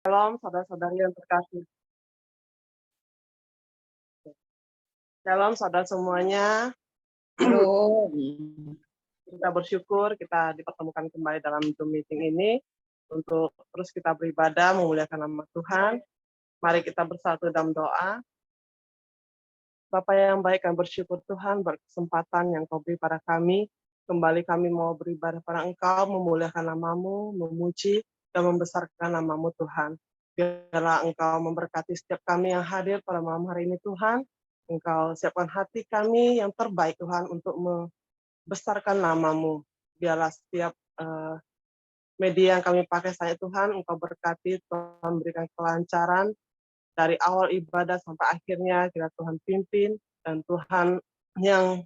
Shalom saudara-saudari yang terkasih. Shalom saudara semuanya. Halo. Kita bersyukur kita dipertemukan kembali dalam Zoom meeting ini untuk terus kita beribadah memuliakan nama Tuhan. Mari kita bersatu dalam doa. Bapa yang baik, kami bersyukur Tuhan berkesempatan yang Kau beri pada kami. Kembali kami mau beribadah pada Engkau, memuliakan nama-Mu, memuji dan membesarkan nama-Mu Tuhan. Biarlah Engkau memberkati setiap kami yang hadir pada malam hari ini Tuhan. Engkau siapkan hati kami yang terbaik Tuhan untuk membesarkan nama-Mu. Biarlah setiap media yang kami pakai saya Tuhan, Engkau berkati, Tuhan berikan kelancaran dari awal ibadah sampai akhirnya, kira Tuhan pimpin, dan Tuhan yang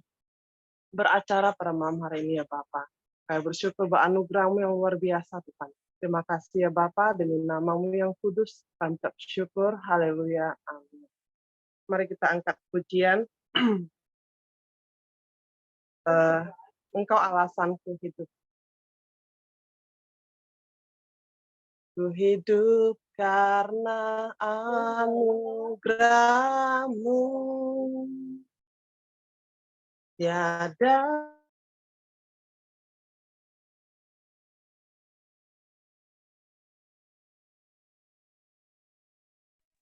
beracara pada malam hari ini ya Bapa. Kami bersyukur bahwa anugerah-Mu yang luar biasa Tuhan. Terima kasih ya Bapa, demi nama-Mu yang kudus, kami bersyukur, haleluya, amin. Mari kita angkat pujian. Engkau alasanku hidup. Ku hidup karena anugerah-Mu. Tiada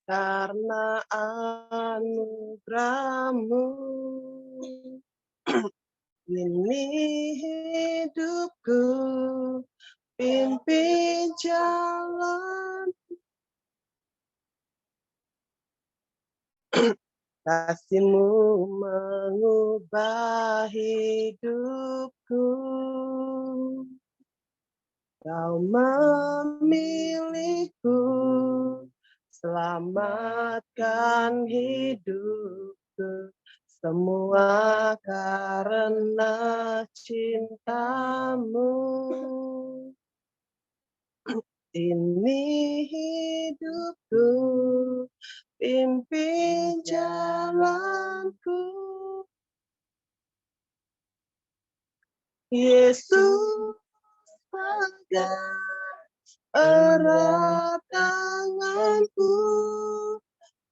karena anugerah-Mu. Ini hidupku, pimpin jalan. Kasih-Mu mengubah hidupku. Kau memilihku, selamatkan hidupku. Semua karena cinta-Mu. Ini hidupku, pimpin jalanku. Yesus, pegang erat tanganku.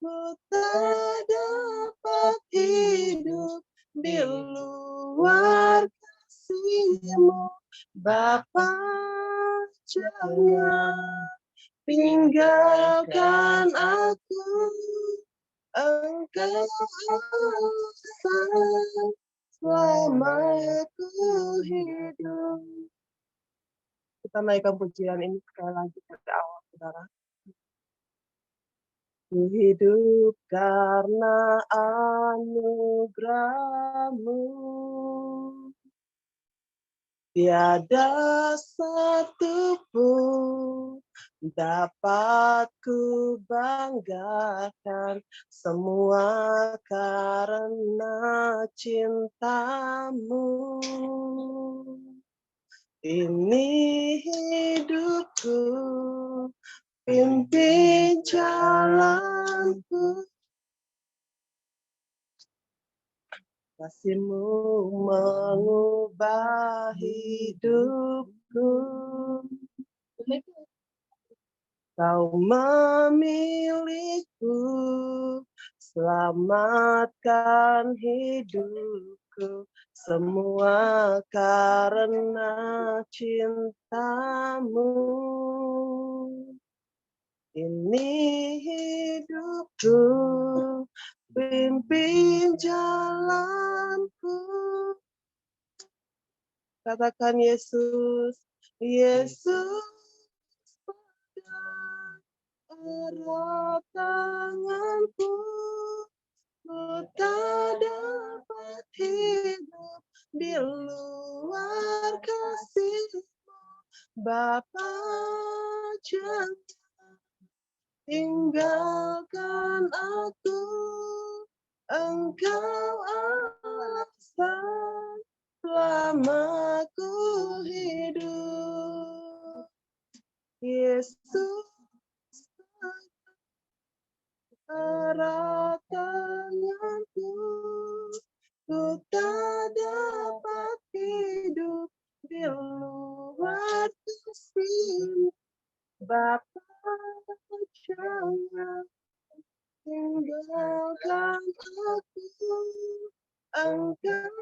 Ku tak dapat hidup di luar kasih-Mu. Bapa, jangan tinggalkan aku. Engkau alasan selama aku hidup. Kita naikkan pujian ini sekali lagi dari awal, saudara. Ku hidup karena anugerah-Mu. Tiada satu pun dapat ku banggakan, semua karena cinta-Mu. Ini hidupku, pimpin jalanku. Kasih-Mu mengubah hidupku. Kau memilihku, selamatkan hidupku. Semua karena cinta-Mu. Ini hidupku, pimpin jalanku. Katakan Yesus, Yesus, pegang erat tanganku. Ku tak dapat hidup di luar kasih-Mu. Bapa, jangan tinggalkan aku. Engkau alasan selama ku hidup. Yesus, erat tanganku. Ku tak dapat hidup di luar kasih-Mu. Bapa, jangan tinggalkan aku, Engkau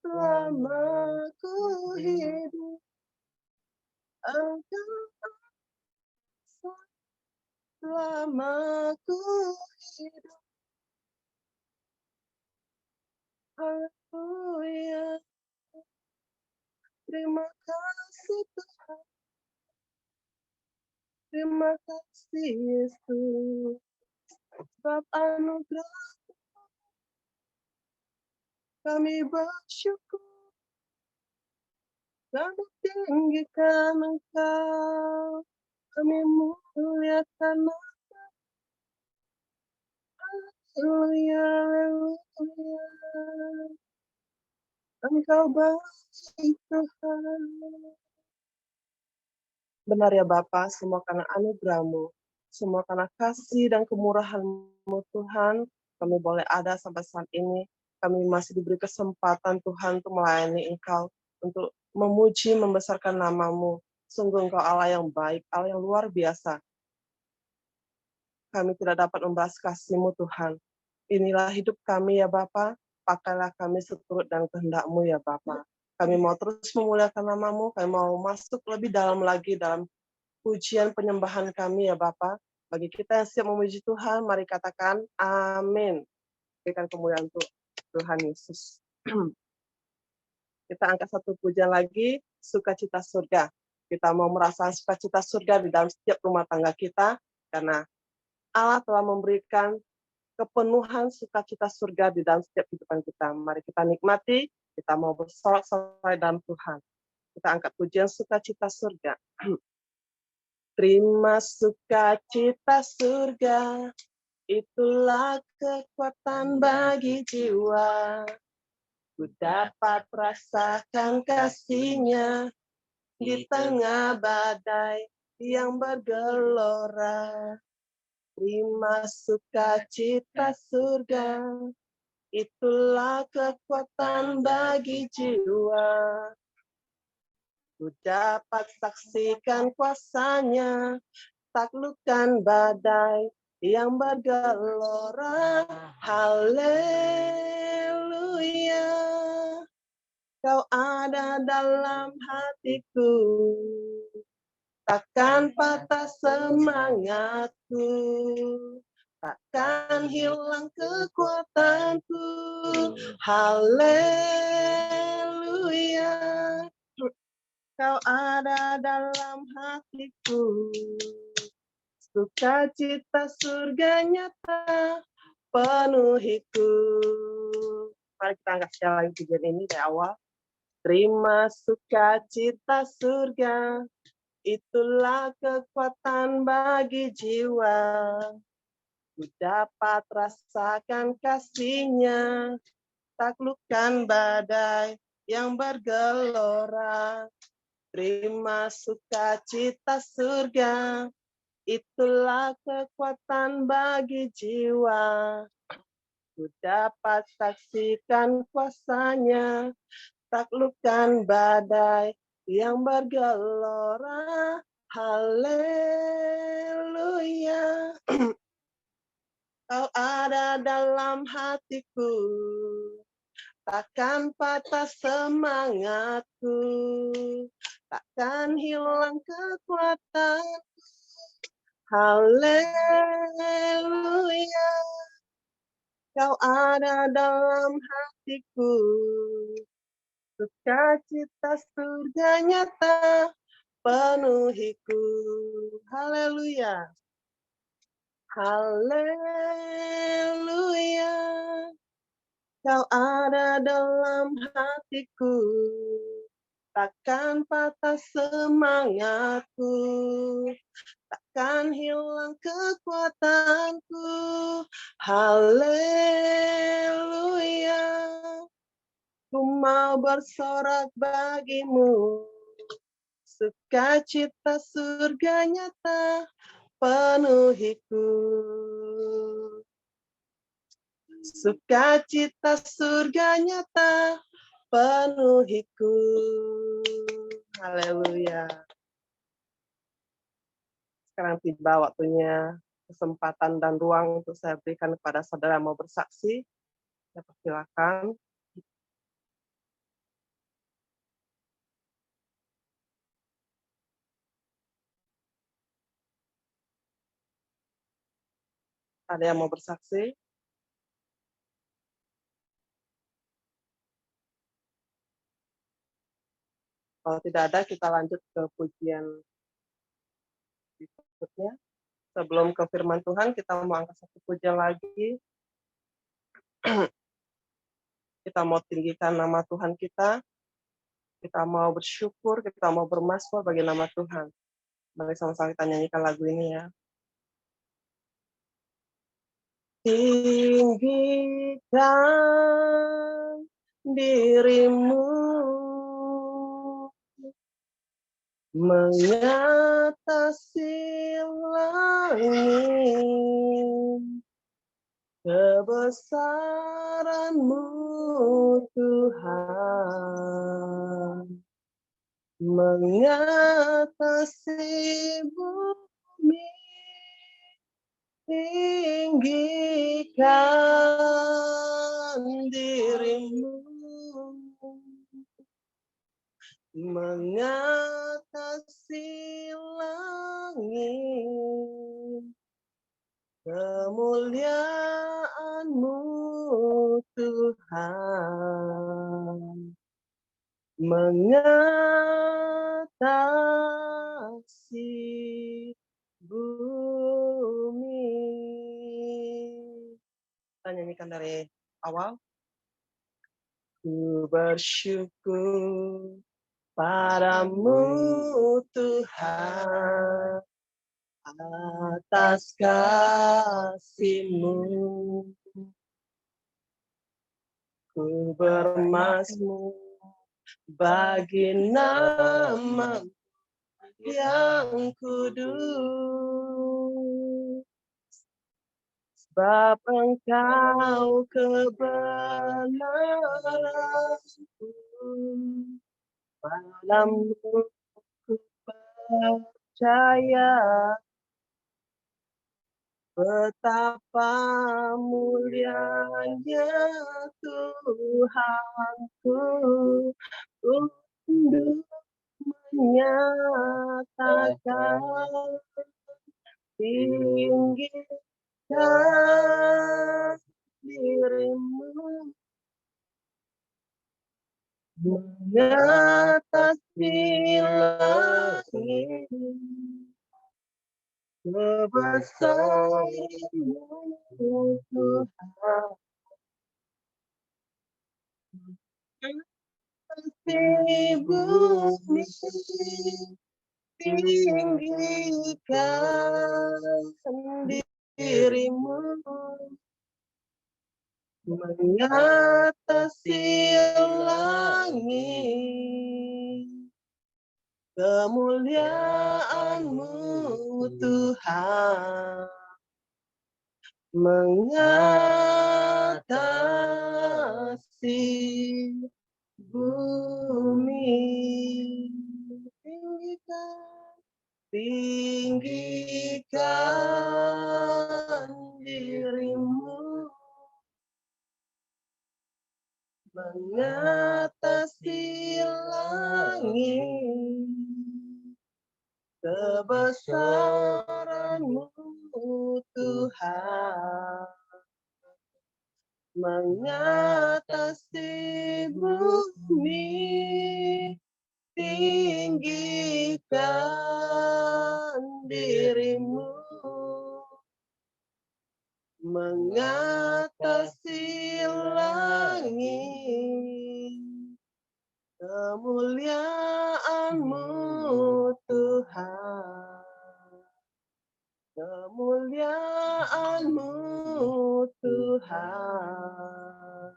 selama ku hidup, Engkau selama ku hidup. Haleluya. Terima kasih Tuhan, terima kasih Yesus, sebab anugerah kami bersyukur, kami tinggikan Engkau, kami muliakan Haleluya, haleluya. Engkau baik Tuhan. Benar ya Bapa, semua karena anugerah-Mu, semua karena kasih dan kemurahan-Mu Tuhan, kami boleh ada sampai saat ini. Kami masih diberi kesempatan Tuhan untuk melayani Engkau, untuk memuji, membesarkan nama-Mu. Sungguh Engkau Allah yang baik, Allah yang luar biasa. Kami tidak dapat membahas kasih-Mu Tuhan. Inilah hidup kami ya Bapa, pakailah kami seturut dan kehendak-Mu ya Bapa. Kami mau terus memuliakan nama-Mu, kami mau masuk lebih dalam lagi dalam pujian penyembahan kami ya Bapa. Bagi kita yang siap memuji Tuhan, mari katakan amin. Berikan kemuliaan untuk Tuhan Yesus. Kita angkat satu pujian lagi, sukacita surga. Kita mau merasakan sukacita surga di dalam setiap rumah tangga kita, karena Allah telah memberikan kepenuhan sukacita surga di dalam setiap kehidupan kita. Mari kita nikmati, kita mau bersorak-sorai dalam Tuhan. Kita angkat pujian sukacita surga. Terima sukacita surga, itulah kekuatan bagi jiwa. Ku dapat rasakan kasih-Nya di tengah badai yang bergelora. Terima sukacita surga, itulah kekuatan bagi jiwa. Ku dapat saksikan kuasa-Nya, taklukkan badai yang bergelora. Haleluya, Kau ada dalam hatiku, takkan patah semangatku, takkan hilang kekuatanku. Haleluya, Kau ada dalam hatiku, sukacita surga nyata penuhiku. Mari kita angkat sekali lagi pujian ini dari awal. Terima sukacita surga, itulah kekuatan bagi jiwa. Ku dapat rasakan kasih-Nya, taklukkan badai yang bergelora. Terima sukacita surga, itulah kekuatan bagi jiwa. Ku dapat saksikan kuasa-Nya, taklukkan badai yang bergelora. Haleluya, Kau ada dalam hatiku, takkan patah semangatku, takkan hilang kekuatan. Haleluya, Kau ada dalam hatiku, sukacita surga nyata penuhiku. Haleluya, haleluya, Kau ada dalam hatiku, takkan patah semangatku, takkan hilang kekuatanku. Haleluya, ku mau bersorak bagimu, sukacita surga nyata penuhiku. Sukacita surga nyata penuhiku. Haleluya. Sekarang tiba waktunya, kesempatan dan ruang untuk saya berikan kepada saudara yang mau bersaksi. Saya persilakan. Ada yang mau bersaksi? Kalau tidak ada, kita lanjut ke pujian berikutnya. Sebelum ke firman Tuhan, kita mau angkat satu pujian lagi. Kita mau tinggikan nama Tuhan kita mau bersyukur, kita mau bermasmur bagi nama Tuhan. Mari sama-sama kita nyanyikan lagu ini ya. Tinggikan dirimu mengatasi langit, kebesaran-Mu Tuhan mengatasi bumi. Tinggikan dirimu mengatasi langit, kemuliaan-Mu Tuhan mengatasi bumi. Kita nyanyikan dari awal. Ku bersyukur padamu Tuhan atas kasih-Mu. Ku bermasmur bagi nama yang kudus, sebab Engkau kebenaranku, padamu ku percaya, betapa mulianya Tuhanku, untuk menyatakan tinggikan dirimu mengatasi langit, kebesaran-Mu Tuhan mengatasi bumi. Tinggikan dirimu mengatasi langit, kemuliaan-Mu Tuhan mengatasi bumi. Tinggikan dirimu mengatasi langit, kebesaran-Mu Tuhan mengatasi bumi. Tinggikan dirimu mengatasi langit, kemuliaan-Mu Tuhan, kemuliaan-Mu Tuhan,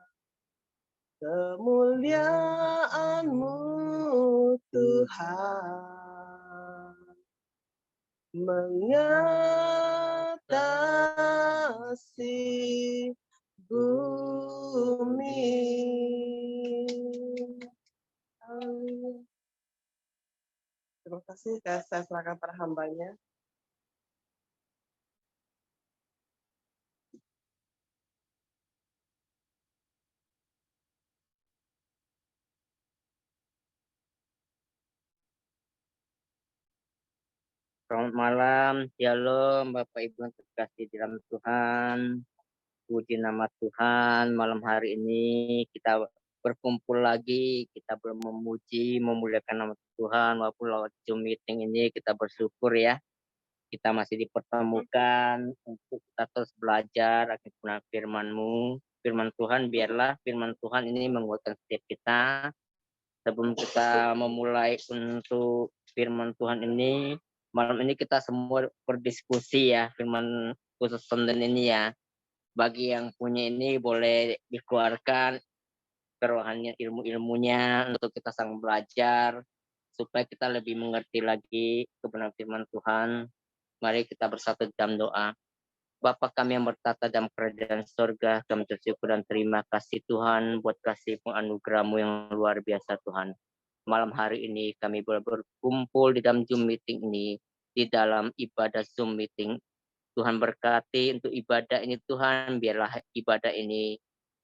kemuliaan-Mu Tuhan mengatasi bumi. Terima kasih, saya serahkan pada hambanya. Selamat malam, shalom Bapak Ibu yang terkasih di dalam Tuhan. Puji nama Tuhan, malam hari ini kita berkumpul lagi, kita memuji, memuliakan nama Tuhan, walaupun lewat Zoom meeting ini kita bersyukur ya. Kita masih dipertemukan untuk kita terus belajar akan firman-Mu. Firman Tuhan, biarlah firman Tuhan ini menguatkan setiap kita. Sebelum kita memulai untuk firman Tuhan ini, malam ini kita semua berdiskusi ya, firman khusus Sonten ini ya. Bagi yang punya ini boleh dikeluarkan kerohanian ilmu-ilmunya untuk kita sang belajar, supaya kita lebih mengerti lagi kebenaran firman Tuhan. Mari kita bersatu dalam doa. Bapa kami yang bertata dalam kerajaan surga, kami bersyukur dan terima kasih Tuhan buat kasih anugerah-Mu yang luar biasa Tuhan. Malam hari ini kami boleh berkumpul di dalam Zoom meeting ini, di dalam ibadah Zoom meeting. Tuhan berkati untuk ibadah ini Tuhan, biarlah ibadah ini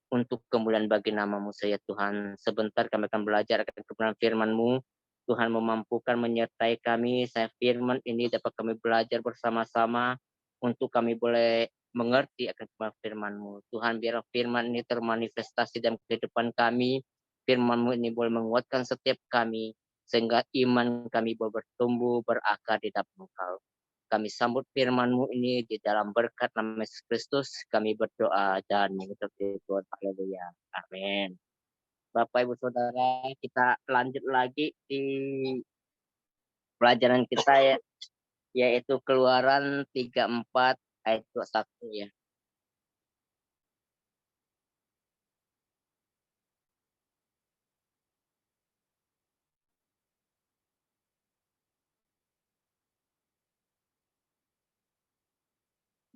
untuk kemuliaan bagi nama-Mu saya Tuhan. Sebentar kami akan belajar akan kebenaran firman-Mu. Tuhan memampukan menyertai kami, saya firman ini dapat kami belajar bersama-sama untuk kami boleh mengerti akan kebenaran firman-Mu. Tuhan biar firman ini termanifestasi dalam kehidupan kami, firman-Mu ini boleh menguatkan setiap kami, sehingga iman kami boleh bertumbuh, berakar di dalam Engkau. Kami sambut firman-Mu ini di dalam berkat nama Yesus Kristus. Kami berdoa dan mengucap Tuhan. Haleluya. Amin. Bapak Ibu Saudara, kita lanjut lagi di pelajaran kita ya, yaitu Keluaran 34 ayat 21 ya.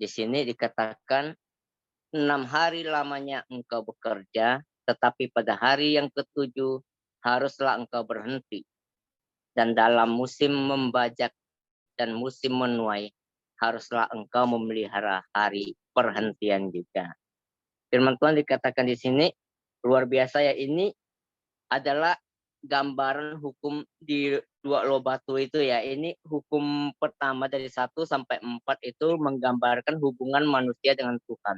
Di sini dikatakan 6 hari lamanya engkau bekerja, tetapi pada hari yang ketujuh haruslah engkau berhenti. Dan dalam musim membajak dan musim menuai, haruslah engkau memelihara hari perhentian juga. Firman Tuhan dikatakan di sini, luar biasa ya, ini adalah gambaran hukum di dua loh batu itu ya. Ini hukum pertama dari 1 sampai 4 itu menggambarkan hubungan manusia dengan Tuhan.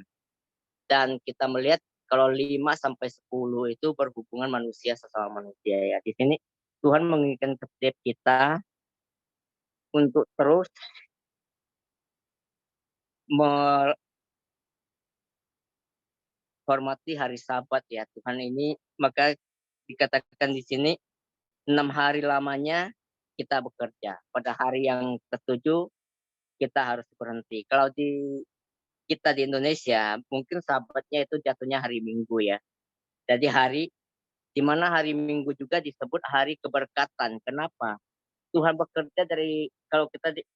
Dan kita melihat kalau 5 sampai 10 itu berhubungan manusia sesama manusia ya. Di sini Tuhan menginginkan setiap kita untuk terus menghormati hari Sabat ya Tuhan ini. Maka dikatakan di sini 6 hari lamanya kita bekerja. Pada hari yang ketujuh kita harus berhenti. Kalau kita di Indonesia mungkin Sabatnya itu jatuhnya hari Minggu ya. Jadi hari di mana hari Minggu juga disebut hari keberkatan. Kenapa? Tuhan bekerja dari, kalau kita di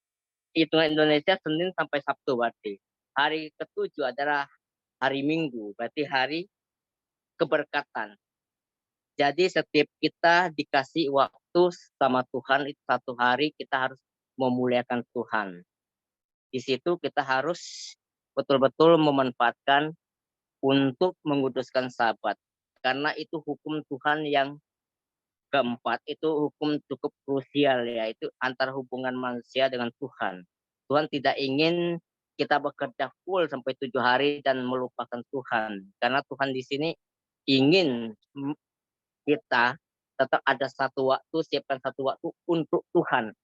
hitungan Indonesia, Senin sampai Sabtu berarti. Hari ketujuh adalah hari Minggu, berarti hari keberkatan. Jadi setiap kita dikasih waktu sama Tuhan itu 1 hari, kita harus memuliakan Tuhan. Di situ kita harus betul-betul memanfaatkan untuk menguduskan Sabat. Karena itu hukum Tuhan yang keempat, itu hukum cukup krusial ya, itu antara hubungan manusia dengan Tuhan. Tuhan tidak ingin kita bekerja full sampai 7 hari dan melupakan Tuhan. Karena Tuhan di sini ingin kita tetap ada satu waktu, siapkan satu waktu untuk Tuhan.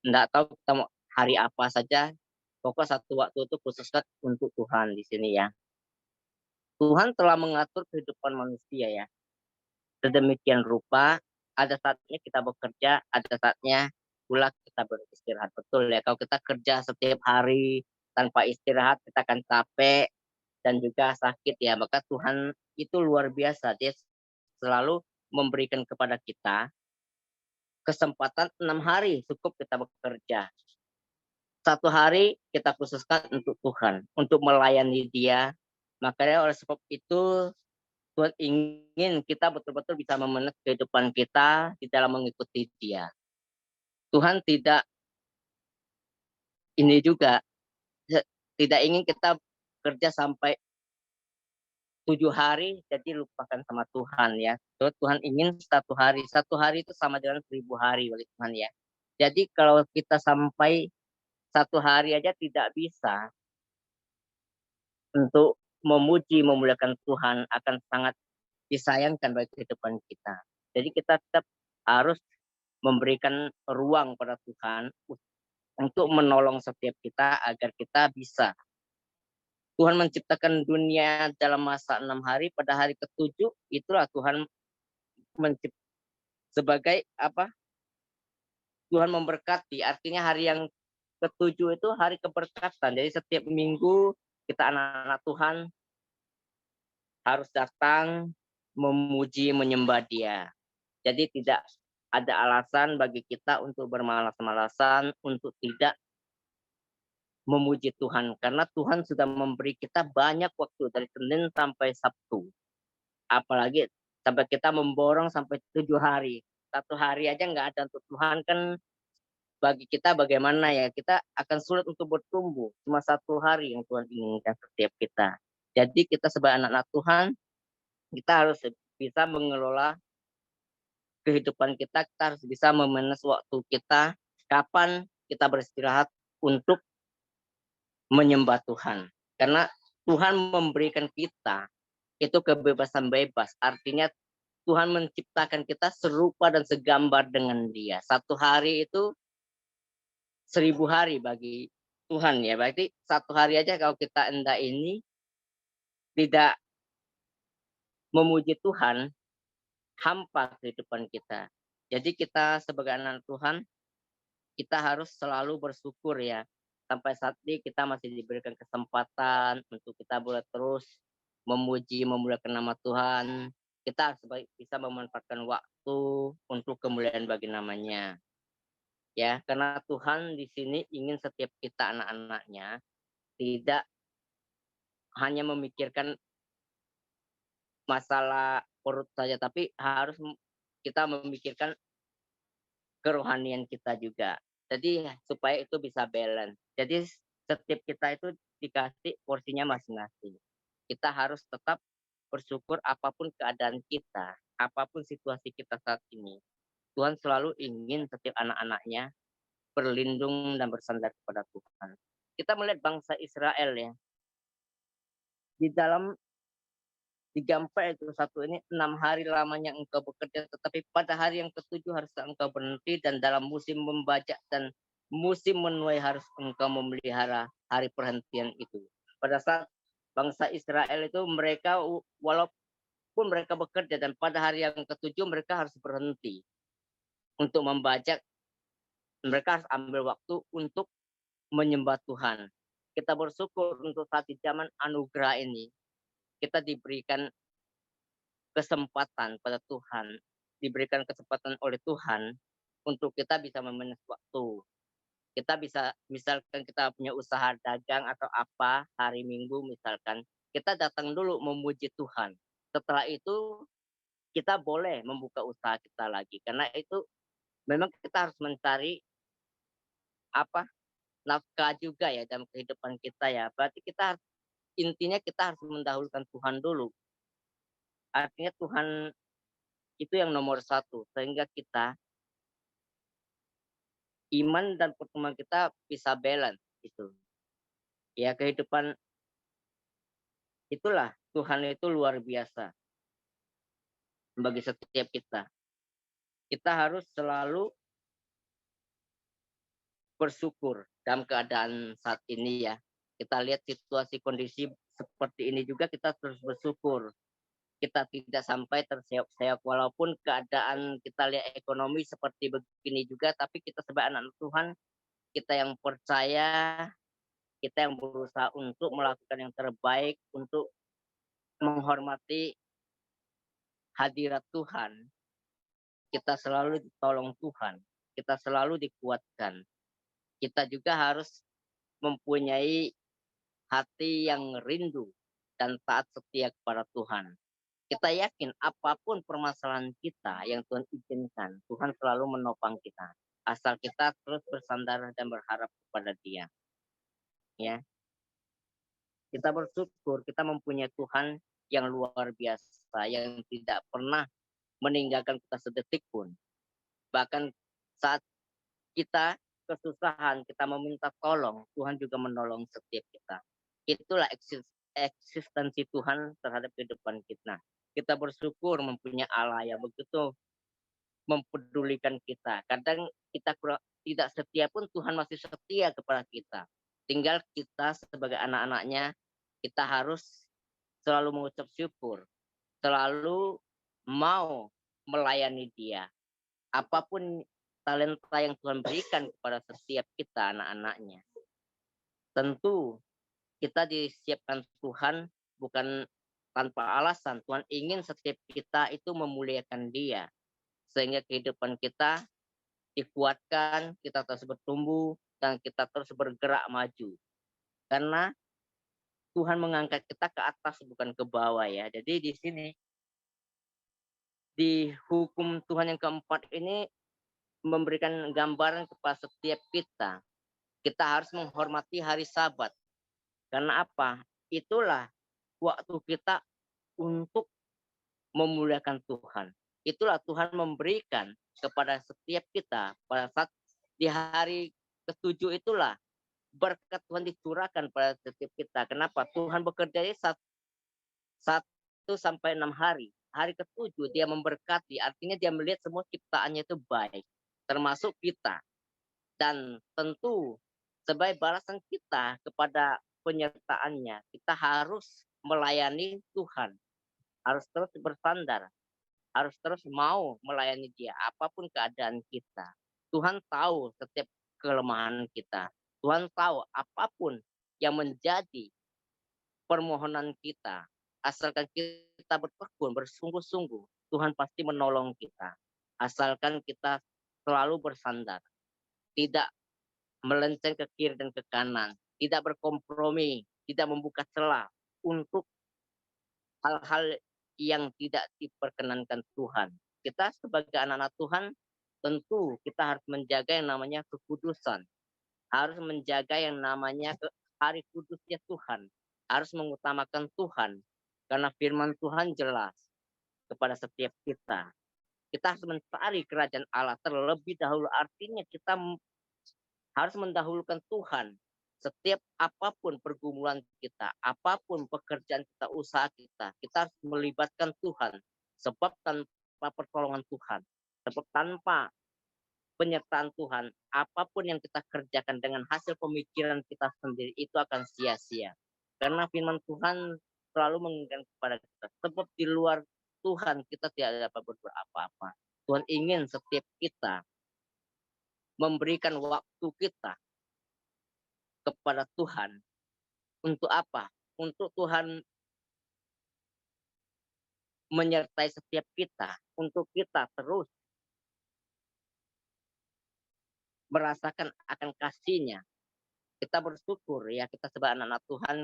Enggak tahu kita mau hari apa saja, pokok satu waktu itu khususnya untuk Tuhan di sini ya. Tuhan telah mengatur kehidupan manusia ya. Sedemikian rupa, ada saatnya kita bekerja, ada saatnya pula kita beristirahat. Betul ya, kalau kita kerja setiap hari tanpa istirahat, kita akan capek dan juga sakit ya. Maka Tuhan itu luar biasa, dia selalu memberikan kepada kita kesempatan 6 hari cukup kita bekerja. 1 hari kita khususkan untuk Tuhan, untuk melayani Dia. Makanya oleh sebab itu Tuhan ingin kita betul-betul bisa memenuhi kehidupan kita di dalam mengikuti Dia. Tuhan tidak ini juga tidak ingin kita kerja sampai 7 hari jadi lupakan sama Tuhan ya. Tuhan ingin 1 hari. 1 hari itu sama dengan 1000 hari bagi Tuhan ya. Jadi kalau kita sampai satu hari aja tidak bisa untuk memuji, memuliakan Tuhan akan sangat disayangkan bagi kehidupan kita. Jadi kita tetap harus memberikan ruang pada Tuhan untuk menolong setiap kita agar kita bisa. Tuhan menciptakan dunia dalam masa 6 hari, pada hari ketujuh itulah Tuhan menciptakan sebagai apa? Tuhan memberkati, artinya hari yang ketujuh itu hari keberkatan. Jadi setiap minggu kita anak-anak Tuhan harus datang memuji, menyembah Dia. Jadi tidak ada alasan bagi kita untuk bermalas-malasan, untuk tidak memuji Tuhan. Karena Tuhan sudah memberi kita banyak waktu dari Senin sampai Sabtu. Apalagi sampai kita memborong sampai 7 hari. 1 hari aja nggak ada untuk Tuhan kan bagi kita bagaimana ya, kita akan sulit untuk bertumbuh. Cuma 1 hari yang Tuhan inginkan setiap kita. Jadi kita sebagai anak-anak Tuhan, kita harus bisa mengelola kehidupan kita, kita harus bisa memanage waktu kita, kapan kita beristirahat untuk menyembah Tuhan. Karena Tuhan memberikan kita itu kebebasan bebas. Artinya Tuhan menciptakan kita serupa dan segambar dengan Dia. 1 hari itu 1000 hari bagi Tuhan ya. Berarti 1 hari aja kalau kita enggak ini tidak memuji Tuhan, hampa kehidupan kita. Jadi kita sebagai anak Tuhan, kita harus selalu bersyukur ya. Sampai saat ini kita masih diberikan kesempatan untuk kita boleh terus memuji, memuliakan nama Tuhan. Kita harus bisa memanfaatkan waktu untuk kemuliaan bagi namanya. Ya, karena Tuhan di sini ingin setiap kita anak-anaknya tidak hanya memikirkan masalah perut saja, tapi harus kita memikirkan kerohanian kita juga. Jadi supaya itu bisa balance. Jadi setiap kita itu dikasih porsinya masing-masing. Kita harus tetap bersyukur apapun keadaan kita, apapun situasi kita saat ini. Tuhan selalu ingin setiap anak-anaknya berlindung dan bersandar kepada Tuhan. Kita melihat bangsa Israel ya, di dalam 3 itu satu ini 6 hari lamanya engkau bekerja, tetapi pada hari yang ketujuh harus engkau berhenti, dan dalam musim membajak dan musim menuai harus engkau memelihara hari perhentian itu. Pada saat bangsa Israel itu mereka walaupun mereka bekerja dan pada hari yang ketujuh mereka harus berhenti untuk membajak, mereka harus ambil waktu untuk menyembah Tuhan. Kita bersyukur untuk saat di zaman anugerah ini kita diberikan kesempatan pada Tuhan, diberikan kesempatan oleh Tuhan untuk kita bisa memanage waktu. Kita bisa, misalkan kita punya usaha dagang atau apa, hari Minggu misalkan, kita datang dulu memuji Tuhan. Setelah itu kita boleh membuka usaha kita lagi, karena itu memang kita harus mencari apa nafkah juga ya dalam kehidupan kita ya. Berarti kita intinya kita harus mendahulukan Tuhan dulu. Artinya Tuhan itu yang nomor satu, sehingga kita iman dan pertemuan kita bisa balance gitu. Ya kehidupan itulah Tuhan itu luar biasa bagi setiap kita. Kita harus selalu bersyukur dalam keadaan saat ini ya. Kita lihat situasi kondisi seperti ini juga kita terus bersyukur. Kita tidak sampai terseok-seok walaupun keadaan kita lihat ekonomi seperti begini juga, tapi kita sebagai anak Tuhan, kita yang percaya, kita yang berusaha untuk melakukan yang terbaik untuk menghormati hadirat Tuhan. Kita selalu ditolong Tuhan, kita selalu dikuatkan. Kita juga harus mempunyai hati yang rindu dan taat setia kepada Tuhan. Kita yakin apapun permasalahan kita yang Tuhan izinkan, Tuhan selalu menopang kita. Asal kita terus bersandar dan berharap kepada Dia. Ya, kita bersyukur kita mempunyai Tuhan yang luar biasa, yang tidak pernah meninggalkan kita sedetik pun. Bahkan saat kita kesusahan, kita meminta tolong, Tuhan juga menolong setiap kita. Itulah eksistensi Tuhan terhadap kehidupan kita. Kita bersyukur mempunyai Allah yang begitu mempedulikan kita. Kadang kita tidak setia pun Tuhan masih setia kepada kita. Tinggal kita sebagai anak-anaknya, kita harus selalu mengucap syukur, selalu mau melayani Dia. Apapun talenta yang Tuhan berikan kepada setiap kita anak-anaknya. Tentu kita disiapkan Tuhan bukan tanpa alasan. Tuhan ingin setiap kita itu memuliakan Dia. Sehingga kehidupan kita dikuatkan, kita terus bertumbuh, dan kita terus bergerak maju. Karena Tuhan mengangkat kita ke atas bukan ke bawah ya. Jadi di sini di hukum Tuhan yang keempat ini memberikan gambaran kepada setiap kita. Kita harus menghormati hari Sabat. Karena apa? Itulah waktu kita untuk memuliakan Tuhan. Itulah Tuhan memberikan kepada setiap kita pada saat di hari ketujuh itulah berkat Tuhan dicurahkan pada setiap kita. Kenapa? Tuhan bekerja 1 sampai 6 hari. Hari ketujuh dia memberkati, artinya dia melihat semua ciptaannya itu baik, termasuk kita. Dan tentu sebagai balasan kita kepada penyertaannya, kita harus melayani Tuhan, harus terus bersandar, harus terus mau melayani Dia apapun keadaan kita. Tuhan tahu setiap kelemahan kita. Tuhan tahu apapun yang menjadi permohonan kita. Asalkan kita bertekun, bersungguh-sungguh, Tuhan pasti menolong kita. Asalkan kita selalu bersandar, tidak melenceng ke kiri dan ke kanan, tidak berkompromi, tidak membuka celah untuk hal-hal yang tidak diperkenankan Tuhan. Kita sebagai anak-anak Tuhan, tentu kita harus menjaga yang namanya kekudusan. Harus menjaga yang namanya hari kudusnya Tuhan. Harus mengutamakan Tuhan. Karena firman Tuhan jelas kepada setiap kita. Kita harus mencari kerajaan Allah terlebih dahulu. Artinya kita harus mendahulukan Tuhan. Setiap apapun pergumulan kita, apapun pekerjaan kita, usaha kita harus melibatkan Tuhan. Sebab tanpa pertolongan Tuhan, sebab tanpa penyertaan Tuhan, apapun yang kita kerjakan dengan hasil pemikiran kita sendiri itu akan sia-sia. Karena firman Tuhan selalu mengingatkan kepada kita, sebab di luar Tuhan kita tidak dapat berbuat apa-apa. Tuhan ingin setiap kita memberikan waktu kita kepada Tuhan. Untuk apa? Untuk Tuhan menyertai setiap kita. Untuk kita terus merasakan akan kasih-Nya. Kita bersyukur ya, kita sebagai anak-anak Tuhan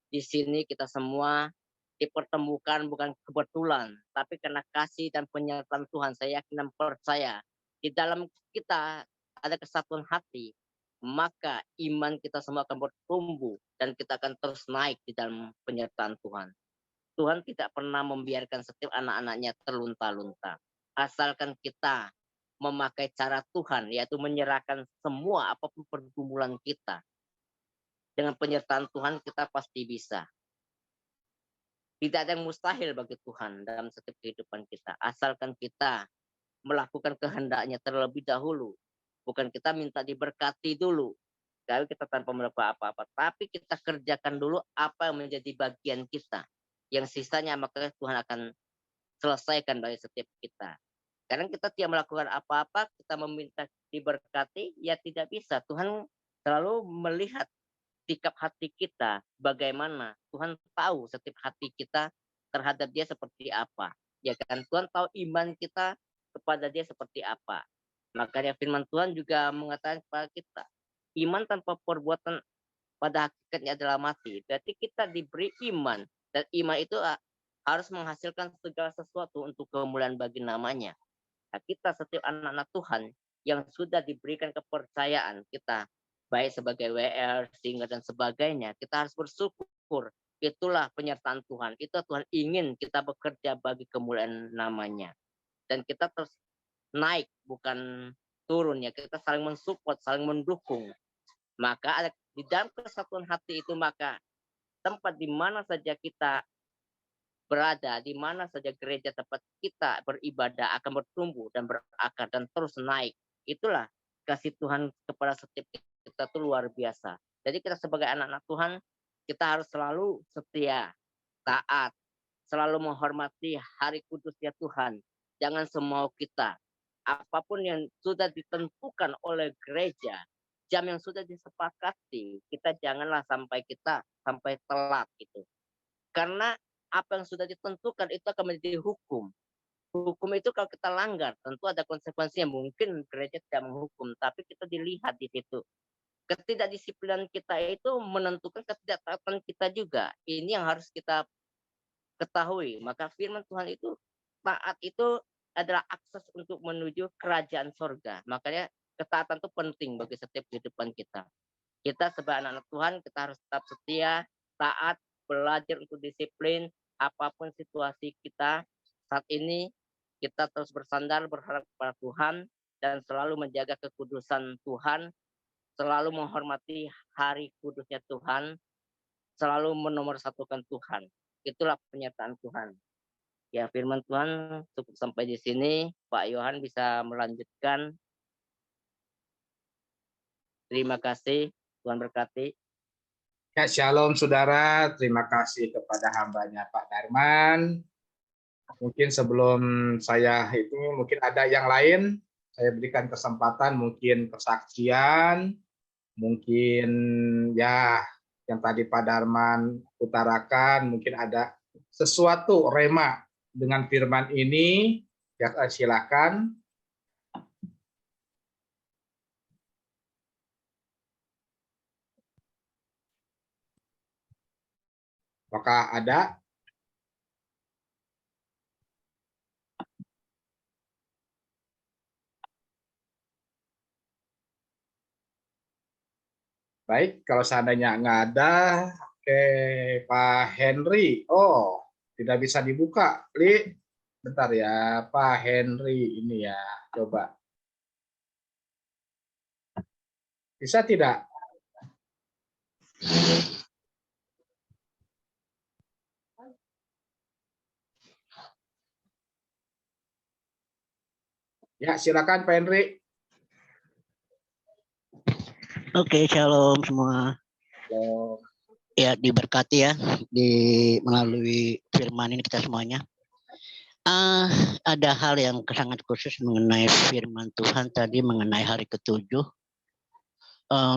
di sini kita semua dipertemukan bukan kebetulan, tapi karena kasih dan penyertaan Tuhan. Saya yakin dan percaya di dalam kita ada kesatuan hati, maka iman kita semua akan bertumbuh dan kita akan terus naik di dalam penyertaan Tuhan. Tuhan tidak pernah membiarkan setiap anak-anaknya terlunta-lunta. Asalkan kita memakai cara Tuhan, yaitu menyerahkan semua apapun pergumulan kita. Dengan penyertaan Tuhan kita pasti bisa. Tidak ada yang mustahil bagi Tuhan dalam setiap kehidupan kita. Asalkan kita melakukan kehendak-Nya terlebih dahulu. Bukan kita minta diberkati dulu. Kalau kita tanpa mendapat apa-apa. Tapi kita kerjakan dulu apa yang menjadi bagian kita. Yang sisanya maka Tuhan akan selesaikan bagi setiap kita. Kadang kita tidak melakukan apa-apa, kita meminta diberkati, ya tidak bisa. Tuhan selalu melihat sikap hati kita bagaimana. Tuhan tahu setiap hati kita terhadap Dia seperti apa. Ya kan, Tuhan tahu iman kita kepada Dia seperti apa. Makanya firman Tuhan juga mengatakan kepada kita, iman tanpa perbuatan pada hakikatnya adalah mati. Berarti kita diberi iman, dan iman itu harus menghasilkan segala sesuatu untuk kemuliaan bagi namanya. Nah, kita setiap anak-anak Tuhan yang sudah diberikan kepercayaan kita, baik sebagai WR, singer, dan sebagainya, kita harus bersyukur. Itulah penyertaan Tuhan. Itu Tuhan ingin kita bekerja bagi kemuliaan namanya. Dan kita terus naik, bukan turun ya, kita saling mensupport, saling mendukung. Maka ada di dalam kesatuan hati itu, maka tempat di mana saja kita berada, di mana saja gereja tempat kita beribadah akan bertumbuh dan berakar dan terus naik. Itulah kasih Tuhan kepada setiap kita itu luar biasa. Jadi kita sebagai anak-anak Tuhan, kita harus selalu setia, taat, selalu menghormati hari kudusnya Tuhan. Jangan semau kita. Apapun yang sudah ditentukan oleh gereja, jam yang sudah disepakati, kita janganlah sampai telat gitu. Karena apa yang sudah ditentukan itu akan menjadi hukum. Hukum itu kalau kita langgar, tentu ada konsekuensinya. Mungkin gereja tidak menghukum, tapi kita dilihat di situ. Ketidakdisiplinan kita itu menentukan ketidaktaatan kita juga. Ini yang harus kita ketahui. Maka firman Tuhan itu, taat itu adalah akses untuk menuju kerajaan sorga. Makanya ketaatan itu penting bagi setiap kehidupan kita. Kita sebagai anak-anak Tuhan, kita harus tetap setia, taat, belajar untuk disiplin, apapun situasi kita saat ini, kita terus bersandar berharap kepada Tuhan dan selalu menjaga kekudusan Tuhan, selalu menghormati hari kudusnya Tuhan, selalu menomorsatukan Tuhan. Itulah pernyataan Tuhan. Ya, firman Tuhan cukup sampai di sini. Pak Yohan bisa melanjutkan. Terima kasih. Tuhan berkati. Ya, shalom saudara. Terima kasih kepada hambanya Pak Darman. Mungkin sebelum saya itu mungkin ada yang lain, saya berikan kesempatan mungkin kesaksian, mungkin ya yang tadi Pak Darman utarakan, mungkin ada sesuatu rema dengan firman ini, ya silakan. Apakah ada? Baik, kalau seandainya nggak ada, oke, Pak Henry. Oh, tidak bisa dibuka, Li. Bentar ya, Pak Henry ini ya, coba. Bisa tidak? Ya, silakan Pak Henry. Oke, shalom semua. Halo. Ya, diberkati ya melalui firman ini kita semuanya. Ada hal yang sangat khusus mengenai firman Tuhan tadi mengenai hari ketujuh.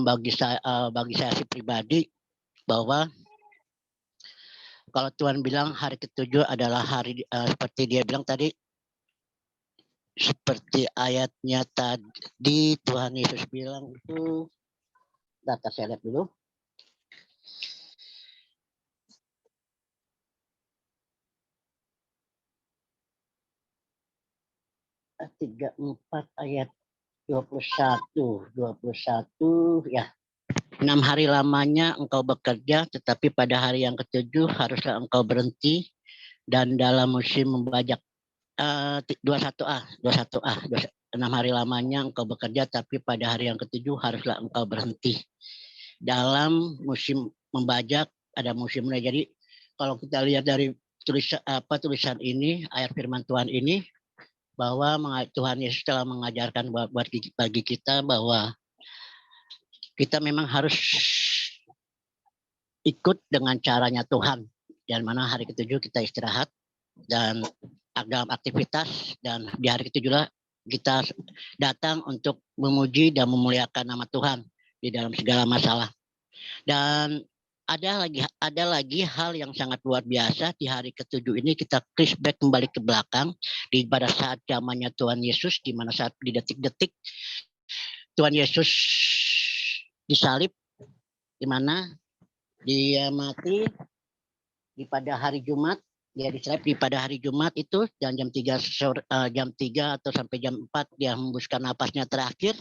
Bagi saya sih pribadi bahwa kalau Tuhan bilang hari ketujuh adalah hari seperti dia bilang tadi, seperti ayatnya tadi Tuhan Yesus bilang itu. Data saya lihat dulu. Tiga empat ayat 21 ya. 6 hari lamanya engkau bekerja, tetapi pada hari yang ketujuh haruslah engkau berhenti, dan dalam musim membajak 21a 6 hari lamanya engkau bekerja, tapi pada hari yang ketujuh haruslah engkau berhenti. Dalam musim membajak ada musimnya. Jadi kalau kita lihat dari tulisan ini, ayat firman Tuhan ini, bahwa Tuhan Yesus telah mengajarkan bagi kita bahwa kita memang harus ikut dengan caranya Tuhan. Dan mana hari ketujuh kita istirahat dan dalam aktivitas, dan di hari ketujuh kita datang untuk memuji dan memuliakan nama Tuhan di dalam segala masalah. Dan ada lagi hal yang sangat luar biasa di hari ketujuh ini. Kita flashback kembali ke belakang pada saat zamannya Tuhan Yesus, di mana saat di detik-detik Tuhan Yesus disalib, di mana dia mati pada hari Jumat. Dia disalib pada hari Jumat itu, dan jam 3 atau sampai jam 4 dia hembuskan napasnya terakhir,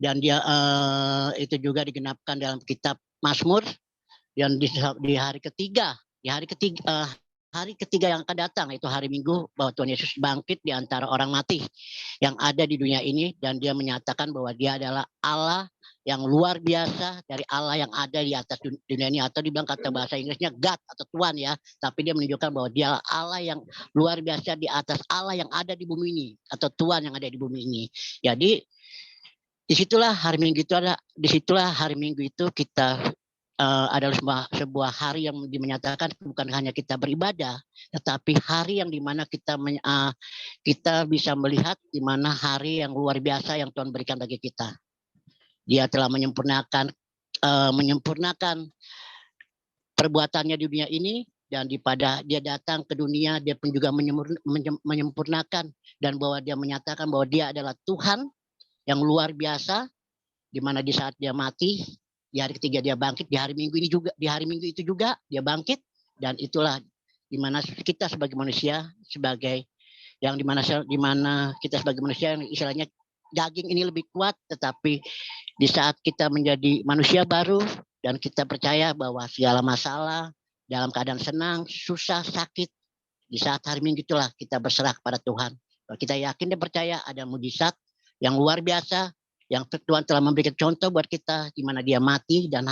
dan dia itu juga digenapkan dalam kitab Mazmur. Dan di hari ketiga hari ketiga yang akan datang, yaitu hari Minggu, bahwa Tuhan Yesus bangkit di antara orang mati yang ada di dunia ini, dan dia menyatakan bahwa dia adalah Allah yang luar biasa dari Allah yang ada di atas dunia ini, atau dibilang kata bahasa Inggrisnya God atau Tuhan ya, tapi dia menunjukkan bahwa dia Allah yang luar biasa di atas Allah yang ada di bumi ini, atau Tuhan yang ada di bumi ini. Jadi disitulah hari Minggu itu kita adalah sebuah hari yang menyatakan bukan hanya kita beribadah, tetapi hari yang dimana kita bisa melihat di mana hari yang luar biasa yang Tuhan berikan bagi kita. Dia telah menyempurnakan perbuatannya di dunia ini, dan pada dia datang ke dunia, dia pun juga menyempurnakan, dan bahwa dia menyatakan bahwa dia adalah Tuhan yang luar biasa, di mana di saat dia mati, di hari ketiga dia bangkit, di hari Minggu itu juga dia bangkit, dan itulah di mana kita sebagai manusia, di mana kita sebagai manusia yang istilahnya daging ini lebih kuat, tetapi di saat kita menjadi manusia baru dan kita percaya bahwa segala masalah dalam keadaan senang, susah, sakit, di saat hari Minggu itulah kita berserah kepada Tuhan. Kita yakin dan percaya ada mujizat yang luar biasa yang Tuhan telah memberikan contoh buat kita, di mana dia mati dan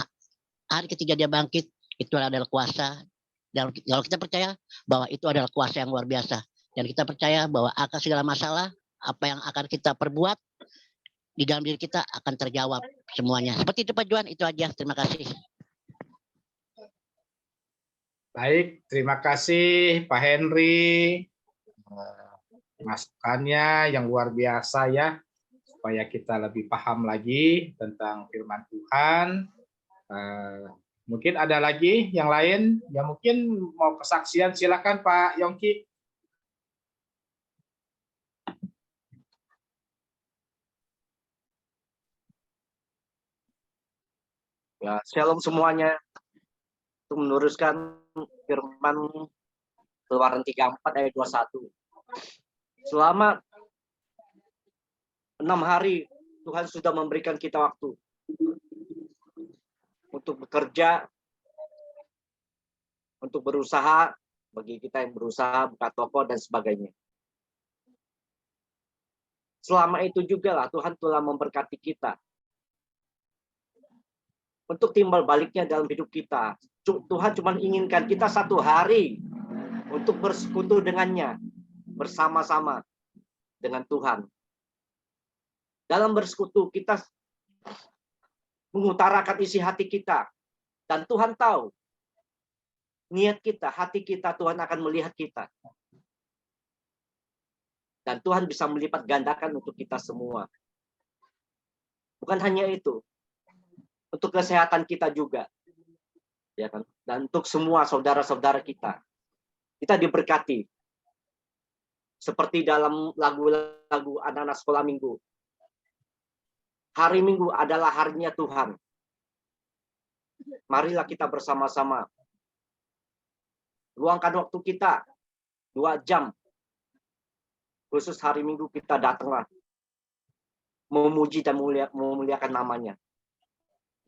hari ketiga dia bangkit. Itu adalah kuasa, dan kalau kita percaya bahwa itu adalah kuasa yang luar biasa, dan kita percaya bahwa akan segala masalah apa yang akan kita perbuat di dalam diri kita akan terjawab semuanya. Seperti itu Pak Juan, itu aja. Terima kasih. Baik, terima kasih Pak Henry, masukannya yang luar biasa ya, supaya kita lebih paham lagi tentang firman Tuhan. Mungkin ada lagi yang lain yang mungkin mau kesaksian, silakan Pak Yongki. Ya, shalom semuanya. Untuk meneruskan firman Keluaran 34 ayat 21. Selama 6 hari Tuhan sudah memberikan kita waktu untuk bekerja, untuk berusaha, bagi kita yang berusaha buka toko dan sebagainya. Selama itu juga lah Tuhan telah memberkati kita untuk timbal baliknya dalam hidup kita. Tuhan cuma inginkan kita 1 hari untuk bersekutu dengannya, bersama-sama dengan Tuhan. Dalam bersekutu kita mengutarakan isi hati kita, dan Tuhan tahu niat kita, hati kita. Tuhan akan melihat kita, dan Tuhan bisa melipat gandakan untuk kita semua. Bukan hanya itu, untuk kesehatan kita juga, ya kan, dan untuk semua saudara-saudara kita diberkati. Seperti dalam lagu-lagu anak-anak sekolah minggu, hari Minggu adalah harinya Tuhan. Marilah kita bersama-sama luangkan waktu kita 2 jam, khusus hari Minggu kita datanglah memuji dan memuliakan namanya.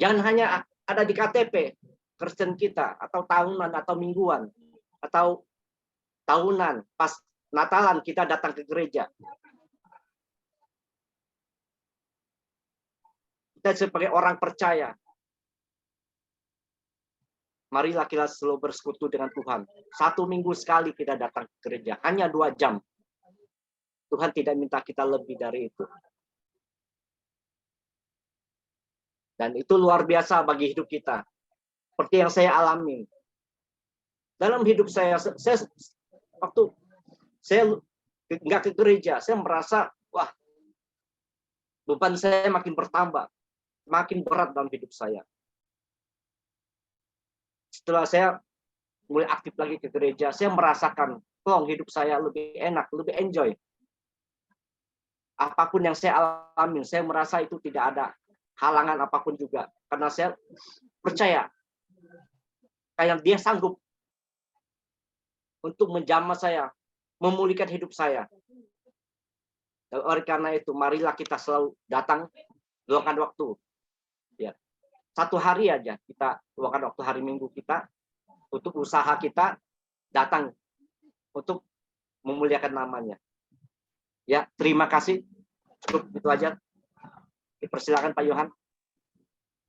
Jangan hanya ada di KTP Kristen kita, atau tahunan atau mingguan, atau tahunan pas Natalan kita datang ke gereja. Kita sebagai orang percaya, marilah kita selalu bersekutu dengan Tuhan. 1 minggu sekali kita datang ke gereja, hanya 2 jam. Tuhan tidak minta kita lebih dari itu. Dan itu luar biasa bagi hidup kita. Seperti yang saya alami. Dalam hidup saya waktu saya nggak ke gereja, saya merasa, wah, beban saya makin bertambah, makin berat dalam hidup saya. Setelah saya mulai aktif lagi ke gereja, saya merasakan, hidup saya lebih enak, lebih enjoy. Apapun yang saya alami, saya merasa itu tidak ada halangan apapun juga. Karena saya percaya, kayak dia sanggup untuk menjamah saya, memulihkan hidup saya. Oleh karena itu, marilah kita selalu datang, luangkan waktu. Ya, 1 hari aja kita luangkan waktu hari Minggu kita untuk usaha kita, datang untuk memuliakan namanya. Ya, terima kasih. Cukup itu aja. Dipersilakan Pak Yohan.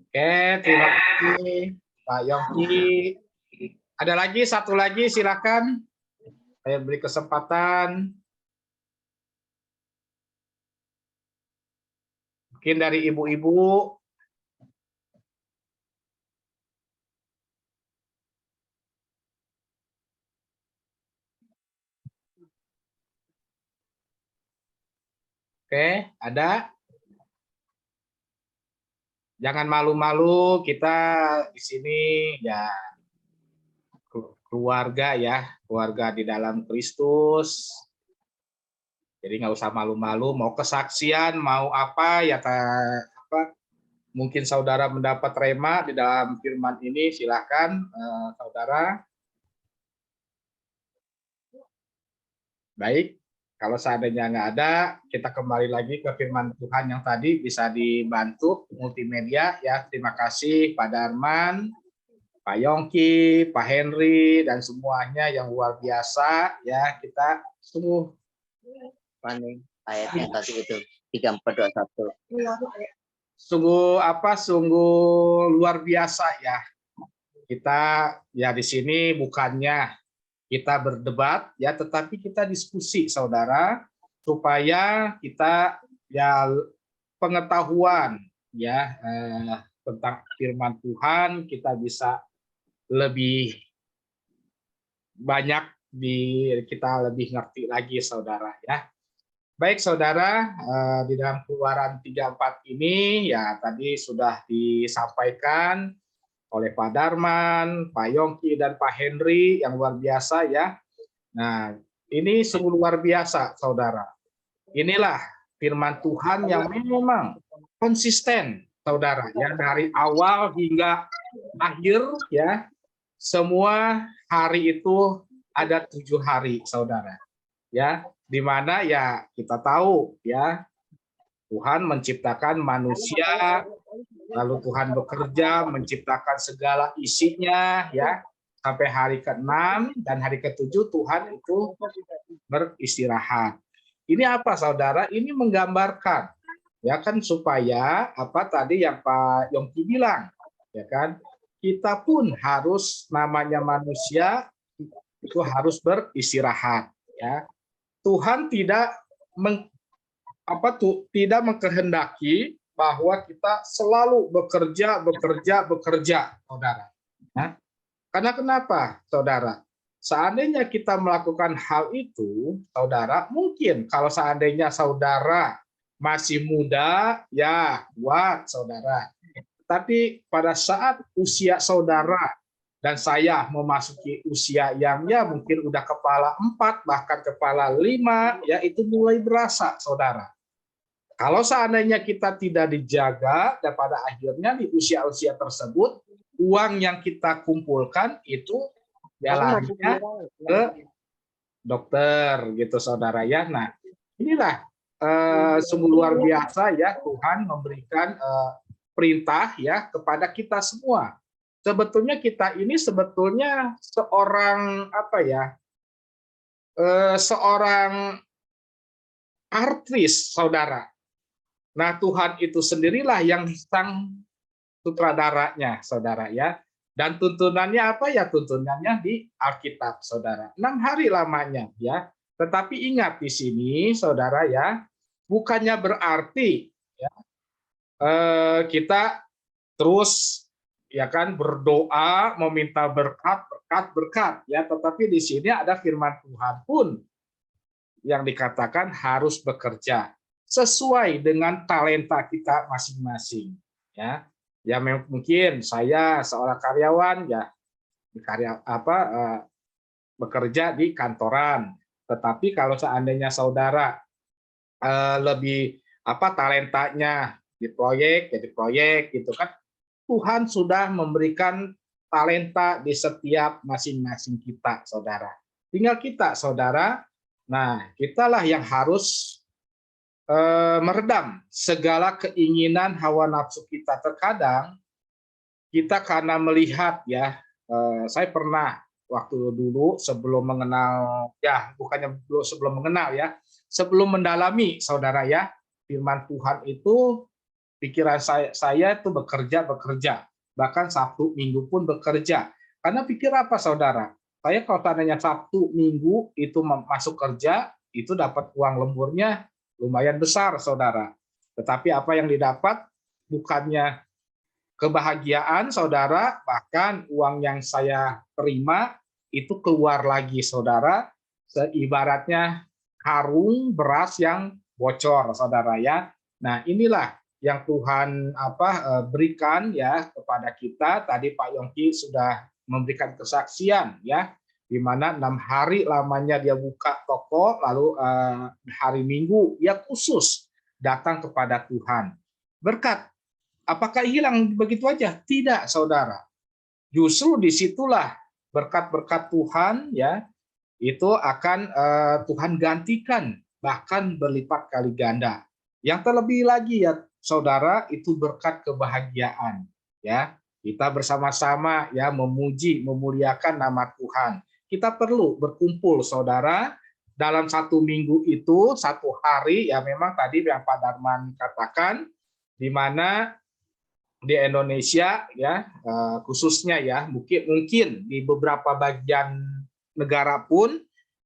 Oke, terima kasih Pak Yongki. Ada lagi, satu lagi, silakan. Saya beri kesempatan. Mungkin dari ibu-ibu. Oke, ada? Jangan malu-malu, kita di sini ya keluarga ya, keluarga di dalam Kristus. Jadi nggak usah malu-malu, mau kesaksian, mau apa ya, mungkin saudara mendapat rema di dalam firman ini, silakan saudara. Baik, kalau seandainya nggak ada, kita kembali lagi ke firman Tuhan yang tadi bisa dibantu multimedia ya. Terima kasih Pak Darman, Pak Yongki, Pak Henry, dan semuanya yang luar biasa ya. Kita sungguh Paning ayatnya tadi itu 3421. sungguh luar biasa ya. Kita ya di sini bukannya kita berdebat ya, tetapi kita diskusi saudara, supaya kita ya pengetahuan ya tentang firman Tuhan kita bisa lebih banyak, kita lebih ngerti lagi saudara ya. Baik saudara, di dalam Keluaran 34 ini ya tadi sudah disampaikan oleh Pak Darman, Pak Yongki, dan Pak Henry yang luar biasa ya. Nah, ini sungguh luar biasa, saudara. Inilah firman Tuhan yang memang konsisten, saudara. Ya, dari awal hingga akhir, ya, semua hari itu ada 7 hari, saudara. Ya, di mana ya kita tahu, ya, Tuhan menciptakan manusia, lalu Tuhan bekerja menciptakan segala isinya ya sampai hari ke-6, dan hari ke-7 Tuhan itu beristirahat. Ini apa saudara? Ini menggambarkan ya kan, supaya apa tadi yang Pak Yongki bilang ya kan, kita pun harus, namanya manusia itu harus beristirahat ya. Tuhan tidak tidak mengkehendaki bahwa kita selalu bekerja, saudara. Nah, karena kenapa, saudara? Seandainya kita melakukan hal itu, saudara, mungkin kalau seandainya saudara masih muda, ya kuat, saudara. Tapi pada saat usia saudara dan saya memasuki usia yang ya mungkin udah kepala 4, bahkan kepala 5, ya itu mulai berasa, saudara. Kalau seandainya kita tidak dijaga dan pada akhirnya di usia-usia tersebut uang yang kita kumpulkan itu ya larinya ke dokter gitu saudara ya. Nah, inilah sungguh luar biasa ya, Tuhan memberikan perintah ya kepada kita semua. Sebetulnya kita ini sebetulnya seorang seorang artis, saudara. Nah, Tuhan itu sendirilah yang sang sutradaranya, saudara ya. Dan tuntunannya apa ya? Tuntunannya di Alkitab, saudara. 6 hari lamanya ya. Tetapi ingat di sini, saudara ya, bukannya berarti ya, kita terus ya kan berdoa meminta berkat ya. Tetapi di sini ada firman Tuhan pun yang dikatakan harus bekerja sesuai dengan talenta kita masing-masing ya. Ya mungkin saya seorang karyawan ya bekerja di kantoran, tetapi kalau seandainya saudara lebih talentanya di proyek, jadi proyek gitu kan, Tuhan sudah memberikan talenta di setiap masing-masing kita, saudara. Tinggal kita, saudara, nah kitalah yang harus meredam segala keinginan hawa nafsu kita. Terkadang kita karena melihat ya, saya pernah waktu dulu sebelum mengenal, ya bukannya sebelum mengenal ya, sebelum mendalami saudara ya firman Tuhan itu, pikiran saya itu bekerja, bahkan Sabtu Minggu pun bekerja. Karena pikir apa saudara? Saya kalau tandanya Sabtu Minggu itu masuk kerja, itu dapat uang lemburnya lumayan besar saudara. Tetapi apa yang didapat bukannya kebahagiaan saudara, bahkan uang yang saya terima itu keluar lagi saudara, seibaratnya karung beras yang bocor saudara ya. Nah, inilah yang Tuhan berikan ya kepada kita. Tadi Pak Yongki sudah memberikan kesaksian ya, di mana 6 hari lamanya dia buka toko, lalu hari Minggu dia khusus datang kepada Tuhan. Berkat. Apakah hilang begitu aja? Tidak, saudara. Justru disitulah berkat-berkat Tuhan ya itu akan Tuhan gantikan bahkan berlipat kali ganda. Yang terlebih lagi ya saudara itu berkat kebahagiaan ya. Kita bersama-sama ya memuji, memuliakan nama Tuhan. Kita perlu berkumpul saudara dalam 1 minggu itu 1 hari ya, memang tadi yang Pak Darman katakan di mana di Indonesia ya khususnya ya mungkin di beberapa bagian negara pun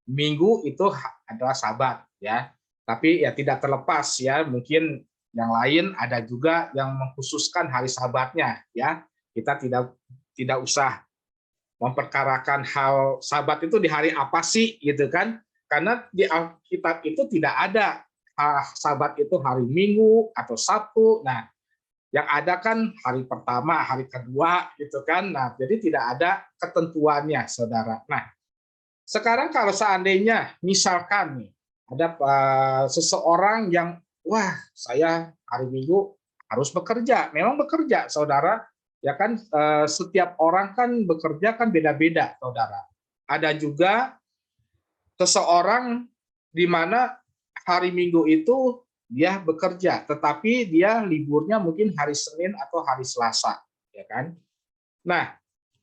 Minggu itu adalah Sabat ya, tapi ya tidak terlepas ya, mungkin yang lain ada juga yang mengkhususkan hari Sabatnya ya. Kita tidak usah memperkarakan hal Sabat itu di hari apa sih gitu kan, karena di Alkitab itu tidak ada Sabat itu hari Minggu atau Sabtu. Nah, yang ada kan hari pertama, hari kedua gitu kan. Nah, jadi tidak ada ketentuannya, saudara. Nah, sekarang kalau seandainya misalkan nih ada seseorang yang wah, saya hari Minggu harus bekerja. Memang bekerja, saudara. Ya kan setiap orang kan bekerja kan beda-beda, saudara. Ada juga seseorang di mana hari Minggu itu dia bekerja, tetapi dia liburnya mungkin hari Senin atau hari Selasa, ya kan? Nah,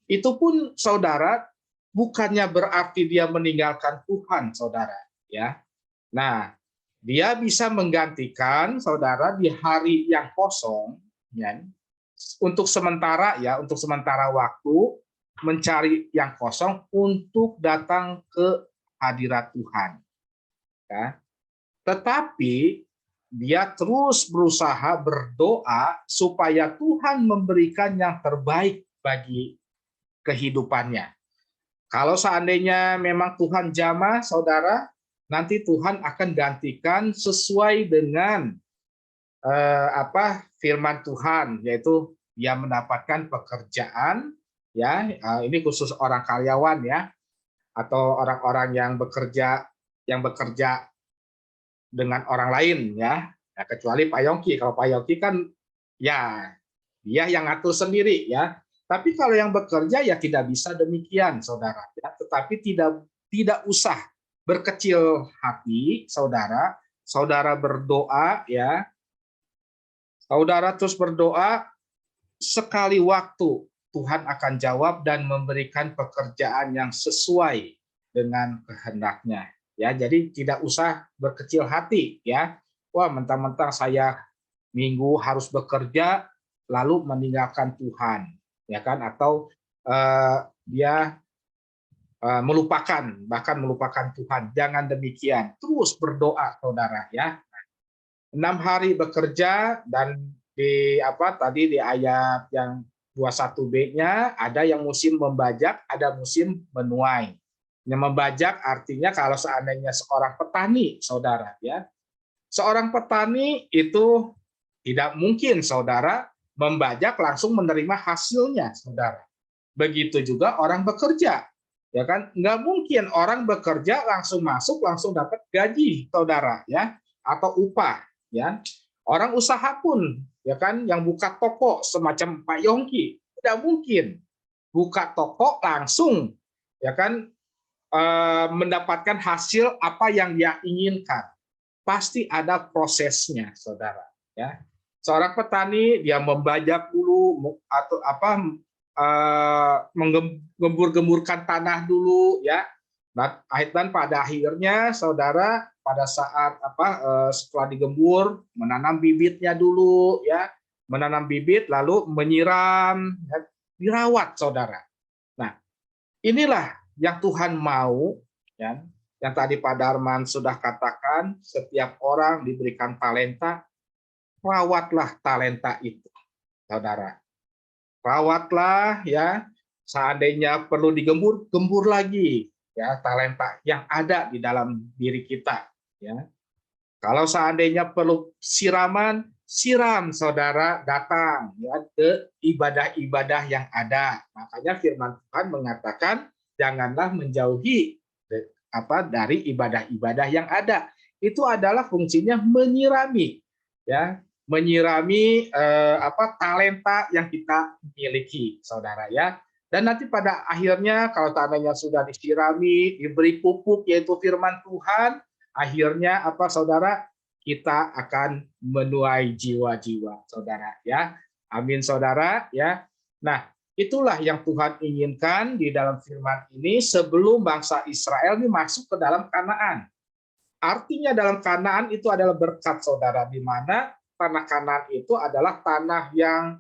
itu pun saudara bukannya berarti dia meninggalkan Tuhan, saudara, ya. Nah, dia bisa menggantikan saudara di hari yang kosong, ya, untuk sementara ya, untuk sementara waktu mencari yang kosong untuk datang ke hadirat Tuhan, ya. Tetapi dia terus berusaha berdoa supaya Tuhan memberikan yang terbaik bagi kehidupannya. Kalau seandainya memang Tuhan jamah, saudara, nanti Tuhan akan gantikan sesuai dengan firman Tuhan, yaitu dia mendapatkan pekerjaan, ya. Ini khusus orang karyawan ya, atau orang-orang yang bekerja dengan orang lain ya. Nah, kecuali Pak Yongki. Kalau Pak Yongki kan ya dia yang ngatur sendiri ya. Tapi kalau yang bekerja ya tidak bisa demikian, saudara. Ya, tetapi tidak usah berkecil hati, saudara. Saudara berdoa ya. Saudara terus berdoa, sekali waktu Tuhan akan jawab dan memberikan pekerjaan yang sesuai dengan kehendaknya. Ya, jadi tidak usah berkecil hati ya. Wah, mentang-mentang saya Minggu harus bekerja lalu meninggalkan Tuhan, ya kan? Atau dia bahkan melupakan Tuhan. Jangan demikian. Terus berdoa, saudara ya. 6 hari bekerja dan tadi di ayat yang 21b-nya ada yang musim membajak, ada musim menuai. Yang membajak artinya kalau seandainya seorang petani, saudara ya. Seorang petani itu tidak mungkin saudara membajak langsung menerima hasilnya, saudara. Begitu juga orang bekerja. Ya kan? Nggak mungkin orang bekerja langsung masuk langsung dapat gaji, saudara ya, atau upah ya. Orang usaha pun ya kan yang buka toko semacam Pak Yongki tidak mungkin buka toko langsung ya kan mendapatkan hasil apa yang dia inginkan. Pasti ada prosesnya, saudara ya. Seorang petani dia membajak dulu atau menggembur-gemburkan tanah dulu ya. Dan pada akhirnya saudara pada saat setelah digembur menanam bibitnya dulu ya, menanam bibit lalu menyiram ya, dirawat saudara. Nah, inilah yang Tuhan mau ya, yang tadi Pak Darman sudah katakan, setiap orang diberikan talenta, rawatlah talenta itu saudara. Rawatlah ya, seandainya perlu digembur, gembur lagi ya talenta yang ada di dalam diri kita ya. Kalau seandainya perlu siraman, siram saudara, datang ya ke ibadah-ibadah yang ada. Makanya firman Tuhan mengatakan janganlah menjauhi dari ibadah-ibadah yang ada. Itu adalah fungsinya menyirami ya, menyirami talenta yang kita miliki, saudara ya. Dan nanti pada akhirnya kalau tanahnya sudah disirami, diberi pupuk yaitu firman Tuhan, akhirnya saudara, kita akan menuai jiwa-jiwa, saudara ya. Amin, saudara ya. Nah, itulah yang Tuhan inginkan di dalam firman ini sebelum bangsa Israel ini masuk ke dalam Kanaan. Artinya dalam Kanaan itu adalah berkat, saudara, di mana tanah Kanaan itu adalah tanah yang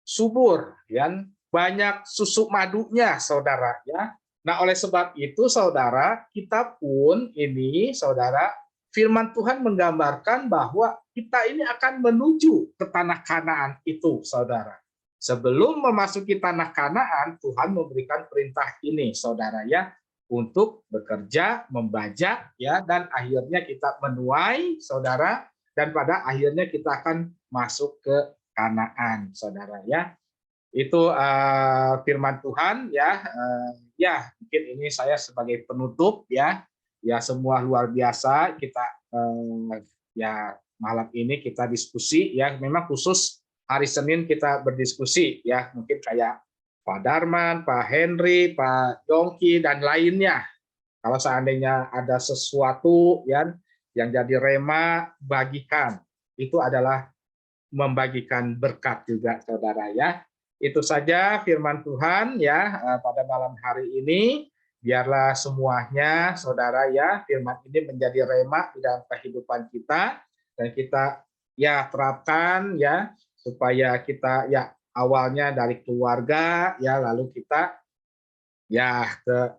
subur, ya, banyak susu madunya, saudara. Ya. Nah, oleh sebab itu, saudara, kita pun ini, saudara, firman Tuhan menggambarkan bahwa kita ini akan menuju ke tanah Kanaan itu, saudara. Sebelum memasuki tanah Kanaan, Tuhan memberikan perintah ini, saudara, ya, untuk bekerja, membajak, ya, dan akhirnya kita menuai, saudara, dan pada akhirnya kita akan masuk ke Kanaan, saudara, ya. Itu firman Tuhan, ya. Ya, mungkin ini saya sebagai penutup, ya. Ya, semua luar biasa kita ya malam ini kita diskusi, ya. Memang khusus hari Senin kita berdiskusi, ya. Mungkin kayak Pak Darman, Pak Henry, Pak Yongki, dan lainnya. Kalau seandainya ada sesuatu yang jadi rema, bagikan. Itu adalah membagikan berkat juga, saudara, ya. Itu saja firman Tuhan ya pada malam hari ini. Biarlah semuanya, saudara, ya, firman ini menjadi rema di dalam kehidupan kita, dan kita ya terapkan ya supaya kita ya awalnya dari keluarga ya, lalu kita ya ke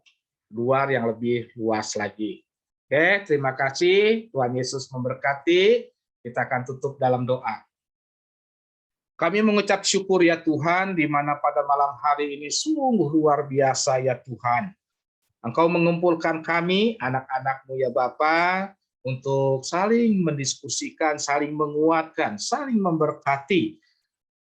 luar yang lebih luas lagi. Oke, terima kasih. Tuhan Yesus memberkati. Kita akan tutup dalam doa. Kami mengucap syukur ya Tuhan, di mana pada malam hari ini sungguh luar biasa ya Tuhan. Engkau mengumpulkan kami, anak-anak-Mu ya Bapa, untuk saling mendiskusikan, saling menguatkan, saling memberkati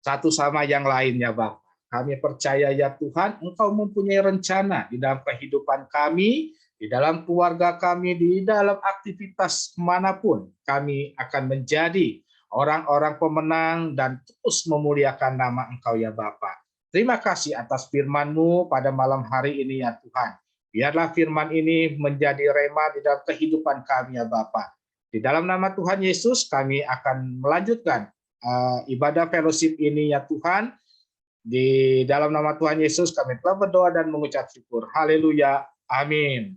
satu sama yang lain ya Bapa. Kami percaya ya Tuhan, Engkau mempunyai rencana di dalam kehidupan kami, di dalam keluarga kami, di dalam aktivitas kemanapun. Kami akan menjadi orang-orang pemenang dan terus memuliakan nama Engkau ya Bapa. Terima kasih atas firman-Mu pada malam hari ini ya Tuhan. Biarlah firman ini menjadi rema di dalam kehidupan kami ya Bapa. Di dalam nama Tuhan Yesus kami akan melanjutkan ibadah fellowship ini ya Tuhan. Di dalam nama Tuhan Yesus kami telah berdoa dan mengucap syukur. Haleluya. Amin.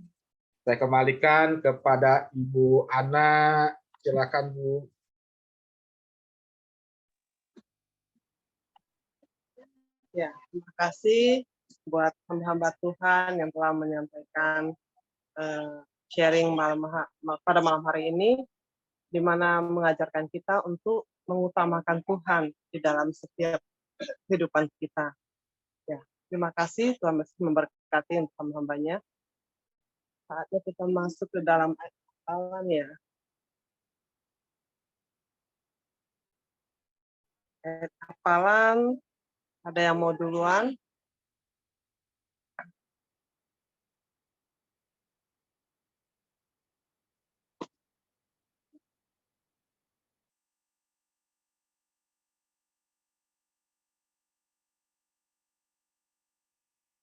Saya kembalikan kepada Ibu Ana. Silakan Bu. Ya, terima kasih buat hamba Tuhan yang telah menyampaikan sharing pada malam hari ini, di mana mengajarkan kita untuk mengutamakan Tuhan di dalam setiap kehidupan kita. Ya, terima kasih Tuhan Yesus memberkati untuk hamba-hambanya. Saatnya kita masuk ke dalam ayat hafalan ya. Ayat hafalan, ada yang mau duluan?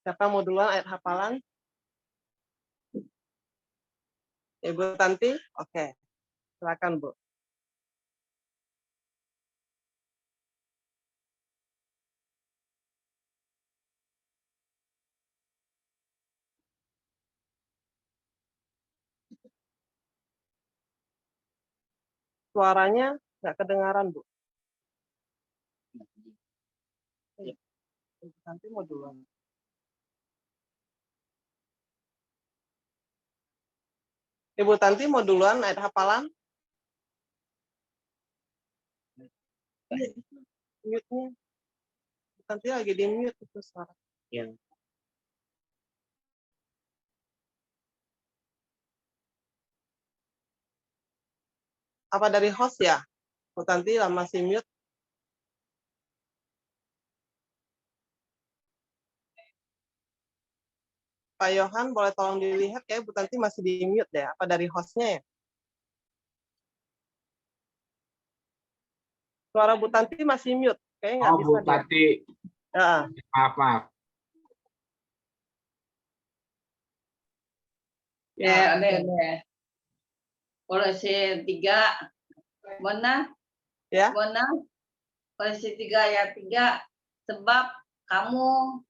Siapa mau duluan ayat hafalan? Ibu Tanti? Oke. Silakan, Bu. Suaranya nggak kedengaran, Bu. Nanti mau duluan. Ibu Tanti mau duluan ayat hafalan? Mute-nya. Ibu Tanti lagi di mute itu suara. Ya. Apa dari host ya? Bu Tanti masih mute. Pak Yohan, boleh tolong dilihat ya, Bu Tanti masih di mute deh. Apa dari hostnya ya? Suara Bu Tanti masih mute. Kayaknya nggak Oh, bisa Bu dia. Tati, Ya. maaf. Ya, ada. Kolose 3, mana? Ya. Mana? Kolose 3 ayat 3, sebab kamu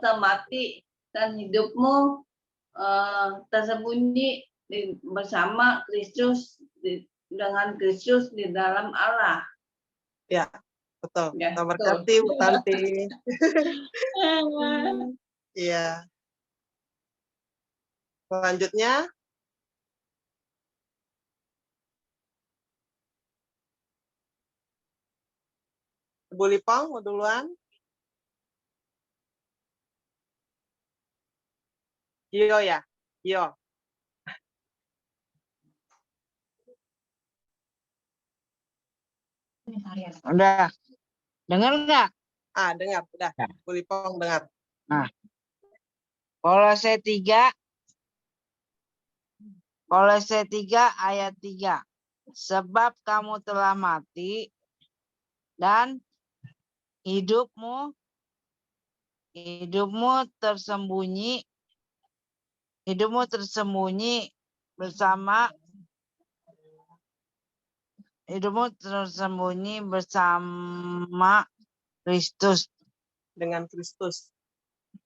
telah mati dan hidupmu tersembunyi bersama Kristus dengan Kristus di dalam Allah. Ya, betul. Ya, Kita betul. berkati Bu Tanti. Iya. Selanjutnya, Ibu Lipong mau duluan? Gio ya? Gio. Udah. Dengar nggak? Dengar. Udah. Ya. Bu Lipong dengar. Kolose 3 ayat 3. Sebab kamu telah mati dan hidupmu tersembunyi bersama Kristus. Dengan Kristus.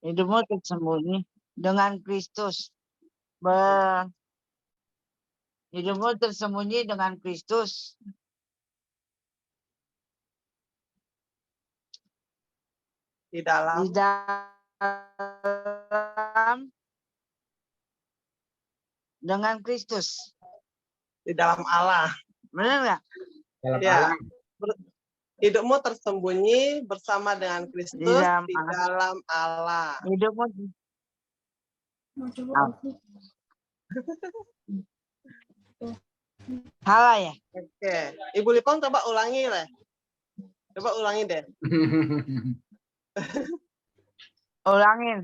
Hidupmu tersembunyi dengan Kristus. Hidupmu tersembunyi dengan Kristus. Di dalam. Dengan Kristus. Di dalam Allah. Benar nggak? Dalam Ya. Allah. Hidupmu tersembunyi bersama dengan Kristus di dalam Allah. Hidupmu salah ya? Oke. Ibu Lipong coba ulangi deh. Ulangin.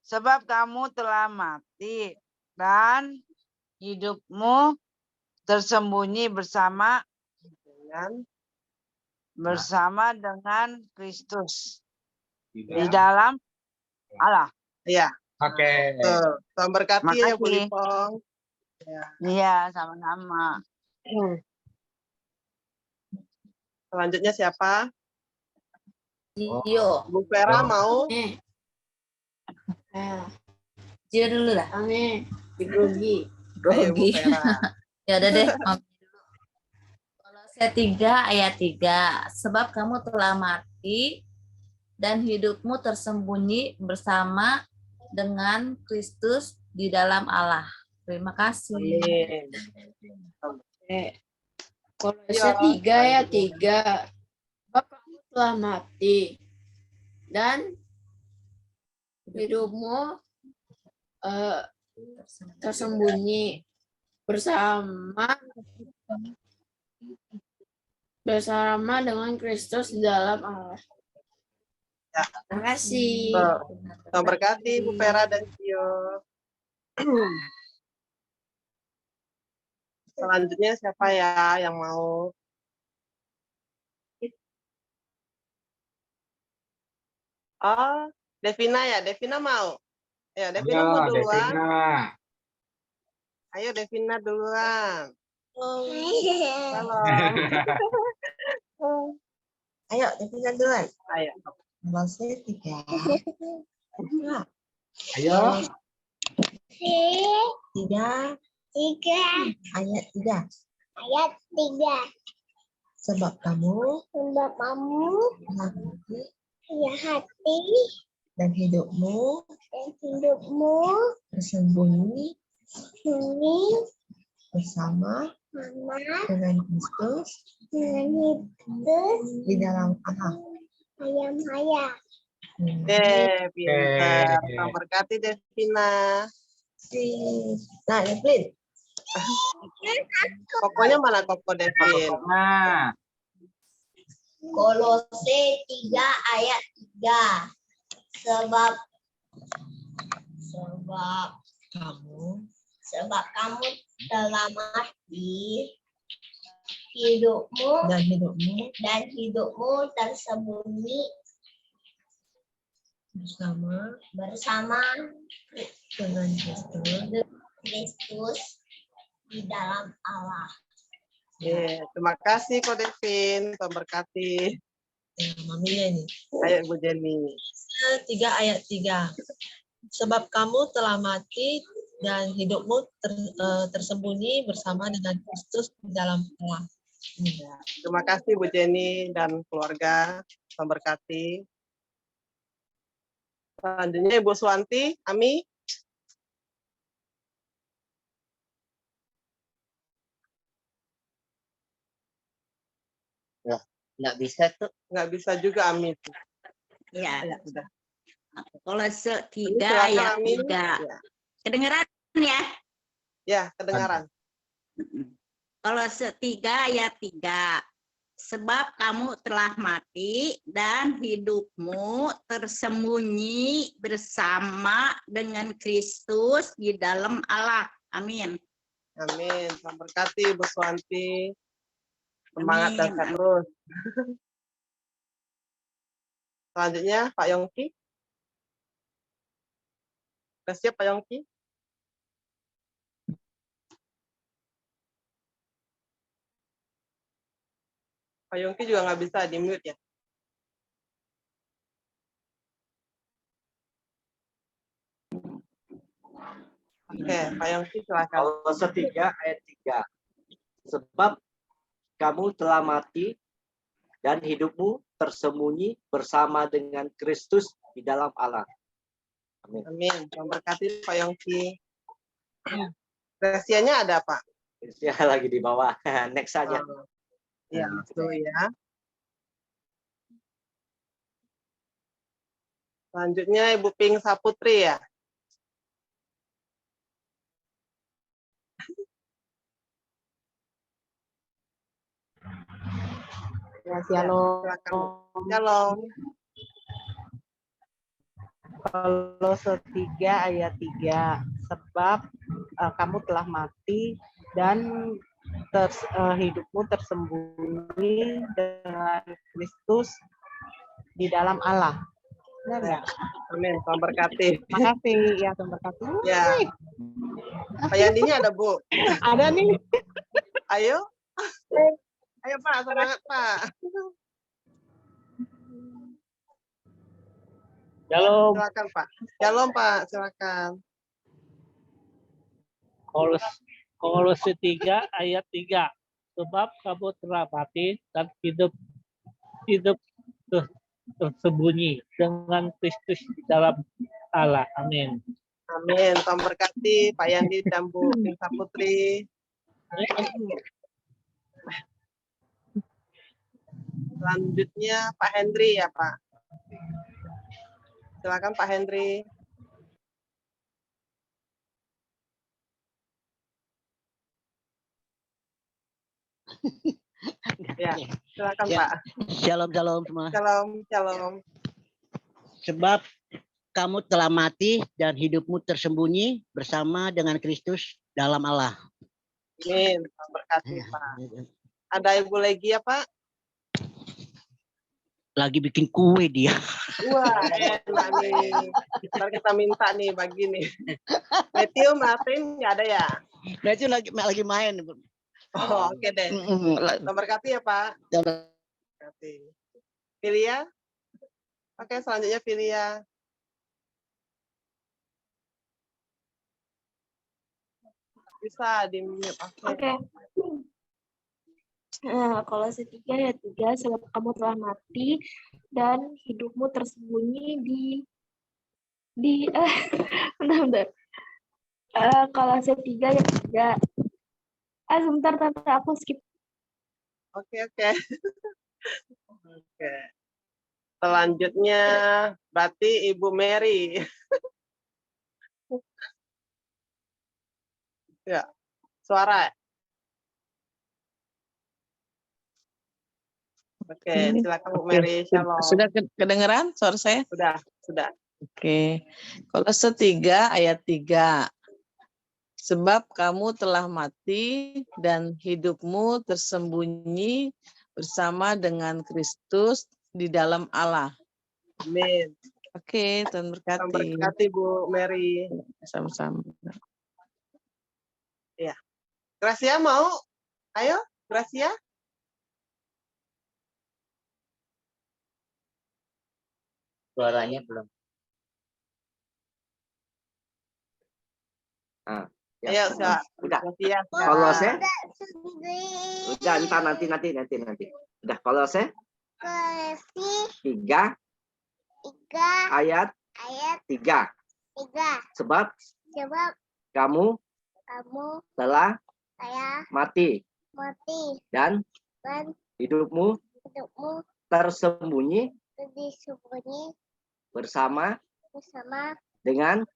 Sebab kamu telah mati dan hidupmu tersembunyi bersama dengan Kristus di dalam Allah. Iya. Oke. Tuhan berkati ya Bu Makasih. Lipong. Iya, sama-sama. Selanjutnya siapa? Gio. Bu Vera mau? Gio dulu dah. Grogi. Ayo Bu Vera. Ya udah deh. Kolose 3 ayat 3. Sebab kamu telah mati dan hidupmu tersembunyi bersama dengan Kristus di dalam Allah. Terima kasih. Amin. Kolose 3 ayat 3. Sebab kamu telah mati dan hidupmu tersembunyi bersama dengan Kristus di dalam Allah. Ya. Terima kasih. Tuhan berkati Bu Vera dan Gio. Selanjutnya siapa ya yang mau? Oh, Devina ya. Devina mau. Ya, Devina mau Ayo, duluan. Devina. Ayo Devina duluan. Halo. Ayo, Devina duluan. Ayo. Kolose 3. Ayo. 3 ayat 3. ayat 3. Sebab kamu Sebab kamu telah mati punya hati dan hidupmu dan hidupmu tersembunyi ini bersama sama dengan Kristus dengan hidup di dalam Allah. ayam-ayam. Pintar. Tuhan berkati Devina. Nah, Devin. Pokoknya mana Koko Devin? Nah, Kolose 3 ayat 3. Sebab Kamu kamu telah mati, hidupmu dan hidupmu tersembunyi bersama dengan Kristus di dalam Allah. Terima kasih Ko Devin. Tuhan berkati. Maminya ini. Ayo Ibu Jenny. 3 ayat 3. Sebab kamu telah mati dan hidupmu tersembunyi bersama dengan Kristus di dalam Allah. Terima kasih Bu Jenny dan keluarga. Tuhan berkati. Selanjutnya Ibu Suwanti, Ami. Nggak bisa tuh. Nggak bisa juga Ami. Ya, Ya, sudah. Kolose 3 Silakan, ayat Ami. 3. Ya. Kedengeran ya? Ya, kedengaran. Kolose 3 ayat 3. Sebab kamu telah mati dan hidupmu tersembunyi bersama dengan Kristus di dalam Allah. Amin. Amin. Tuhan berkati Bu Suwanti. Semangat dan Amin. sehat terus. Selanjutnya Pak Yongki. Sudah siap Pak Yongki? Pak Yongki juga nggak bisa di mute ya. Oke, Pak Yongki silakan. Kolose 3 ayat 3. Sebab kamu telah mati dan hidupmu tersembunyi bersama dengan Kristus di dalam Allah. Amin. Amin. Tuhan berkati Pak Yongki. Rahasianya ada Pak? Ya, lagi di bawah. Next saja. Ya, itu ya. Selanjutnya Ibu Ping Saputri ya. Ya, shalom. Shalom. Kolose 3 ayat 3. Sebab kamu telah mati dan hidupmu tersembunyi dengan Kristus di dalam Allah. Benar nggak? Amin. Tuhan berkati. Makasih ya, Tuhan berkati. Ya. Pak Yandinya ada Bu. Ada nih. Ayo. Ayo Pak, semangat Pak. Shalom. Silakan Pak. Shalom Pak, silakan. Kolose 3 ayat 3. Sebab kamu telah mati dan hidup tersembunyi dengan Kristus di dalam Allah. Amin. Amin. Tuhan berkati Pak Yandi dan Bu Ping Saputri. Selanjutnya Pak Hendri ya Pak. Silakan Pak Hendri. Ya, silakan Ya. Pak. Shalom semua. Shalom. Sebab kamu telah mati dan hidupmu tersembunyi bersama dengan Kristus dalam Allah. Amin. Tuhan berkati Pak. Ada Ibu Legi ya Pak? Lagi bikin kue dia. Wah, enak nih. Ntar kita minta nih bagi nih. Matthew, Martin nggak ada ya? Nah itu lagi main. Oh, oke deh. Nomor berkati ya Pak. Berkati. Filia? Oke, selanjutnya Filia. Bisa di mute. Oke. Kolose 3 ayat 3, sebab kamu telah mati dan hidupmu tersembunyi di bentar. Kolose 3 ayat 3. Sebentar tante, aku skip. Oke. Oke. Selanjutnya berarti Ibu Mary. Ya, suara. Oke, silakan Bu Mary. Shalom. Sudah kedengeran suara saya? Sudah. Oke. Kolose 3 ayat 3. Sebab kamu telah mati dan hidupmu tersembunyi bersama dengan Kristus di dalam Allah. Amin. Oke, Tuhan berkati. Tuhan berkati Bu Mary. Sama-sama. Ya. Gracia mau? Ayo, Gracia. Suaranya belum. Ayo, udah. Gracia. Kolose. Udah, entar nanti. Udah, Kolose 3 ayat 3. Sebab kamu telah mati dan hidupmu tersembunyi bersama dengan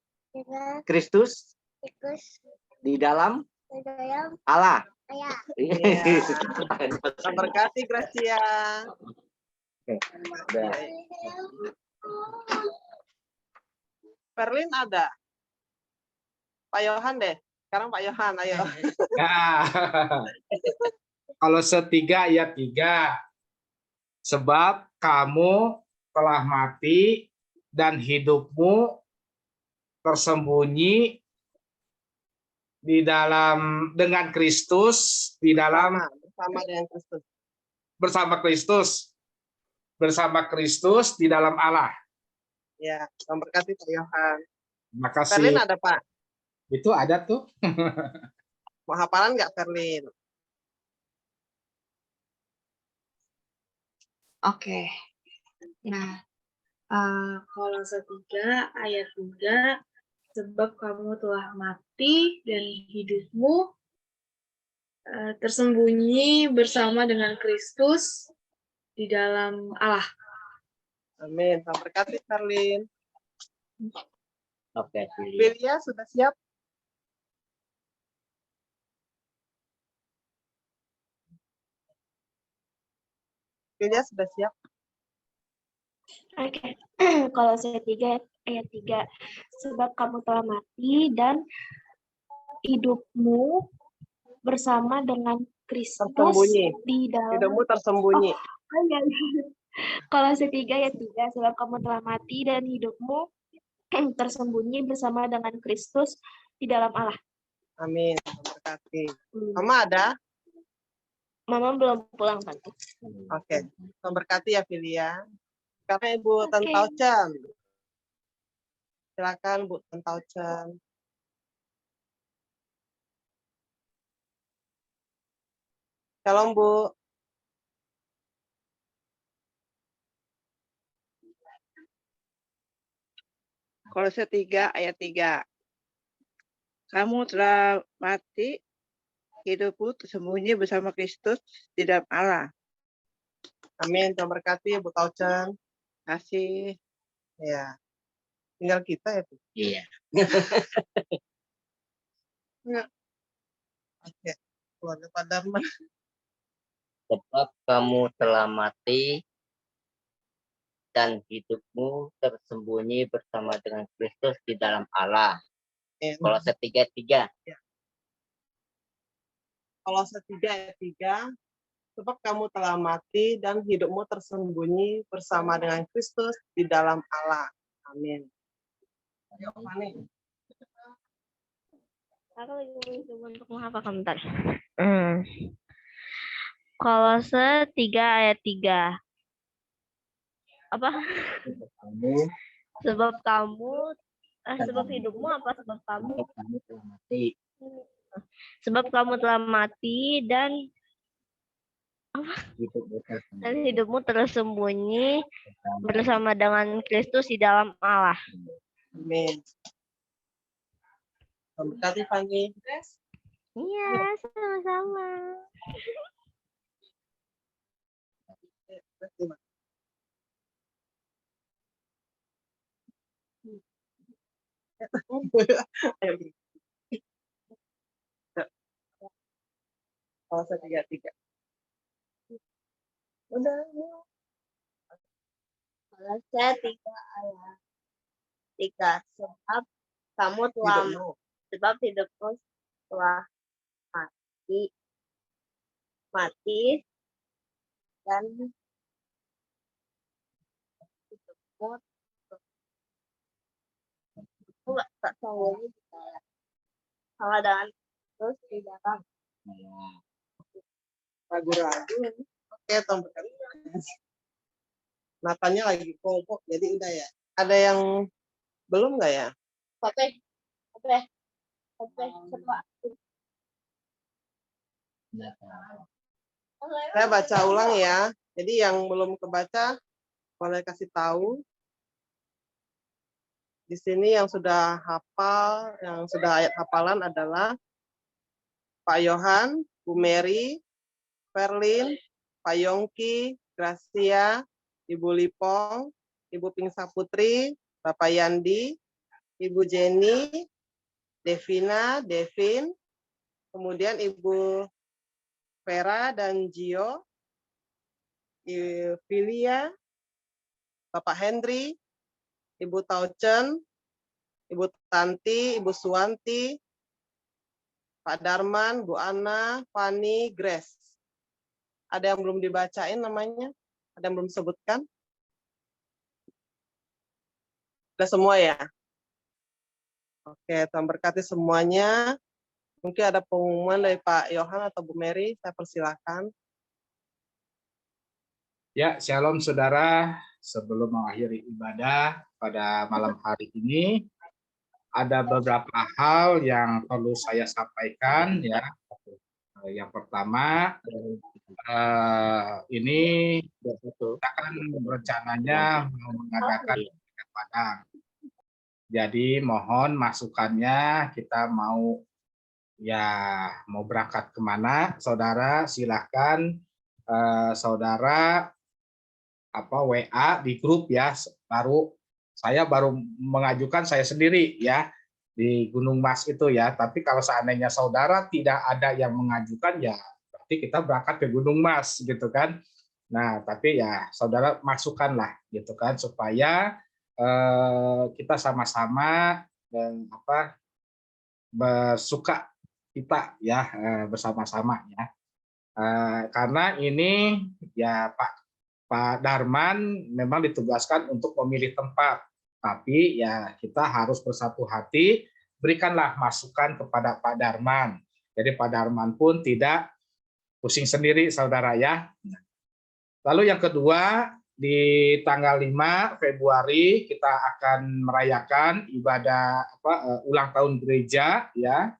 Kristus di dalam Allah. Tuhan berkati Gracia. Perlin ada. Pak Yohan deh. Sekarang Pak Yohan, ayo. Kolose 3 ayat 3. Sebab kamu telah mati dan hidupmu tersembunyi di dalam dengan Kristus bersama Kristus di dalam Allah. Ya, Tuhan berkati Pak Yohan. Terima kasih. Perlin ada Pak? Itu ada tuh. Mau hafalan nggak Perlin? Oke. Nah, Kolose 3 ayat 3, sebab kamu telah mati dan hidupmu tersembunyi bersama dengan Kristus di dalam Allah. Amin. Tuhan berkati Perlin. Oke. Filia sudah siap? Filia sudah siap? Oke. Kolose 3 ayat 3, sebab kamu telah mati dan hidupmu bersama dengan Kristus di dalam hidupmu tersembunyi. Kolose 3 ayat 3, sebab kamu telah mati dan hidupmu tersembunyi bersama dengan Kristus di dalam Allah. Amin. Tuhan berkati. Mama ada? Mama belum pulang tante. Oke. Tuhan berkati ya Filia. Sekarang Ibu Tentaucen. Silakan Bu Tentaucen. Shalom Bu. Kolose 3 ayat 3. Kamu telah mati, hidupmu tersembunyi bersama Kristus di dalam Allah. Amin. Tuhan berkati Bu Taucen. Kasih. Ya. Tinggal kita ya Bu. Iya. Oke. Keluarga Pak Darman. Sebab kamu telah mati dan hidupmu tersembunyi bersama dengan Kristus di dalam Allah. Kolose 3:3. Kolose 3 ayat 3. Sebab kamu telah mati dan hidupmu tersembunyi bersama dengan Kristus di dalam Allah. Amin. Ayo, Fani. Aku lagi mencoba untuk menghafalkan bentar. Kolose 3 ayat 3. Apa? Sebab hidupmu apa sebab kamu? Sebab kamu telah mati dan dan hidupmu tersembunyi bersama dengan Kristus di dalam Allah. Amin. Terima kasih, Fanny. Iya, sama-sama. Kolose 3:3. Udah. Kolose 3 ayat 3. Sebab kamu telah hidupmu telah mati dan hidupmu tersembunyi sama dengan terus di dalam. Ragu-ragu. Oke, tombol. Natanya lagi kelompok, jadi udah ya. Ada yang belum nggak ya? Oke. Saya baca ulang ya. Jadi yang belum kebaca, boleh kasih tahu. Di sini yang sudah hafal, yang sudah ayat hafalan adalah Pak Yohan, Bu Mary, Perlin, Pak Yongki, Gracia, Ibu Lipong, Ibu Pingsa Putri, Bapak Yandi, Ibu Jenny, Devina, Devin, kemudian Ibu Vera dan Gio, Ibu Filia, Bapak Henry, Ibu Tauchen, Ibu Tanti, Ibu Suwanti, Pak Darman, Bu Ana, Fanny, Grace. Ada yang belum dibacain namanya? Ada yang belum disebutkan? Sudah semua ya? Oke, Tuhan berkati semuanya. Mungkin ada pengumuman dari Pak Yohan atau Bu Mary, saya persilakan. Ya, shalom saudara. Sebelum mengakhiri ibadah pada malam hari ini, ada beberapa hal yang perlu saya sampaikan ya. Yang pertama, ini kita kan rencananya mau mengadakan ibadah Padang. Jadi mohon masukannya, kita mau berangkat kemana, saudara silahkan saudara WA di grup ya. Saya baru mengajukan saya sendiri ya di Gunung Mas itu ya. Tapi kalau seandainya saudara tidak ada yang mengajukan ya berarti kita berangkat ke Gunung Mas gitu kan. Nah tapi ya saudara masukkanlah gitu kan supaya kita sama-sama bersuka kita ya bersama-sama ya. Karena ini ya Pak Darman memang ditugaskan untuk memilih tempat, tapi ya kita harus bersatu hati, berikanlah masukan kepada Pak Darman. Jadi Pak Darman pun tidak pusing sendiri, saudara ya. Lalu yang kedua, di tanggal 5 Februari kita akan merayakan ibadah ulang tahun gereja ya.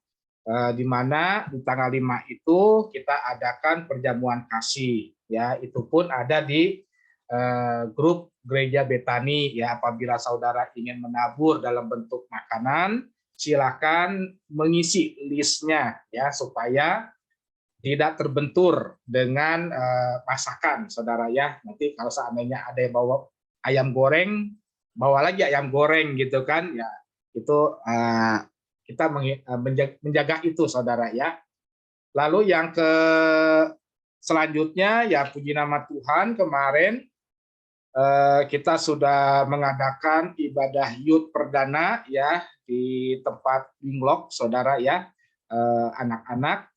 Di mana di tanggal 5 itu kita adakan perjamuan kasih ya, itu pun ada di grup Gereja Betani ya. Apabila saudara ingin menabur dalam bentuk makanan, silakan mengisi listnya ya supaya tidak terbentur dengan masakan saudara ya. Nanti kalau seandainya ada yang bawa ayam goreng, bawa lagi ayam goreng gitu kan ya, itu kita menjaga itu saudara ya. Lalu yang selanjutnya ya puji nama Tuhan, kemarin kita sudah mengadakan ibadah Youth perdana ya di tempat Winglok saudara ya. Anak-anak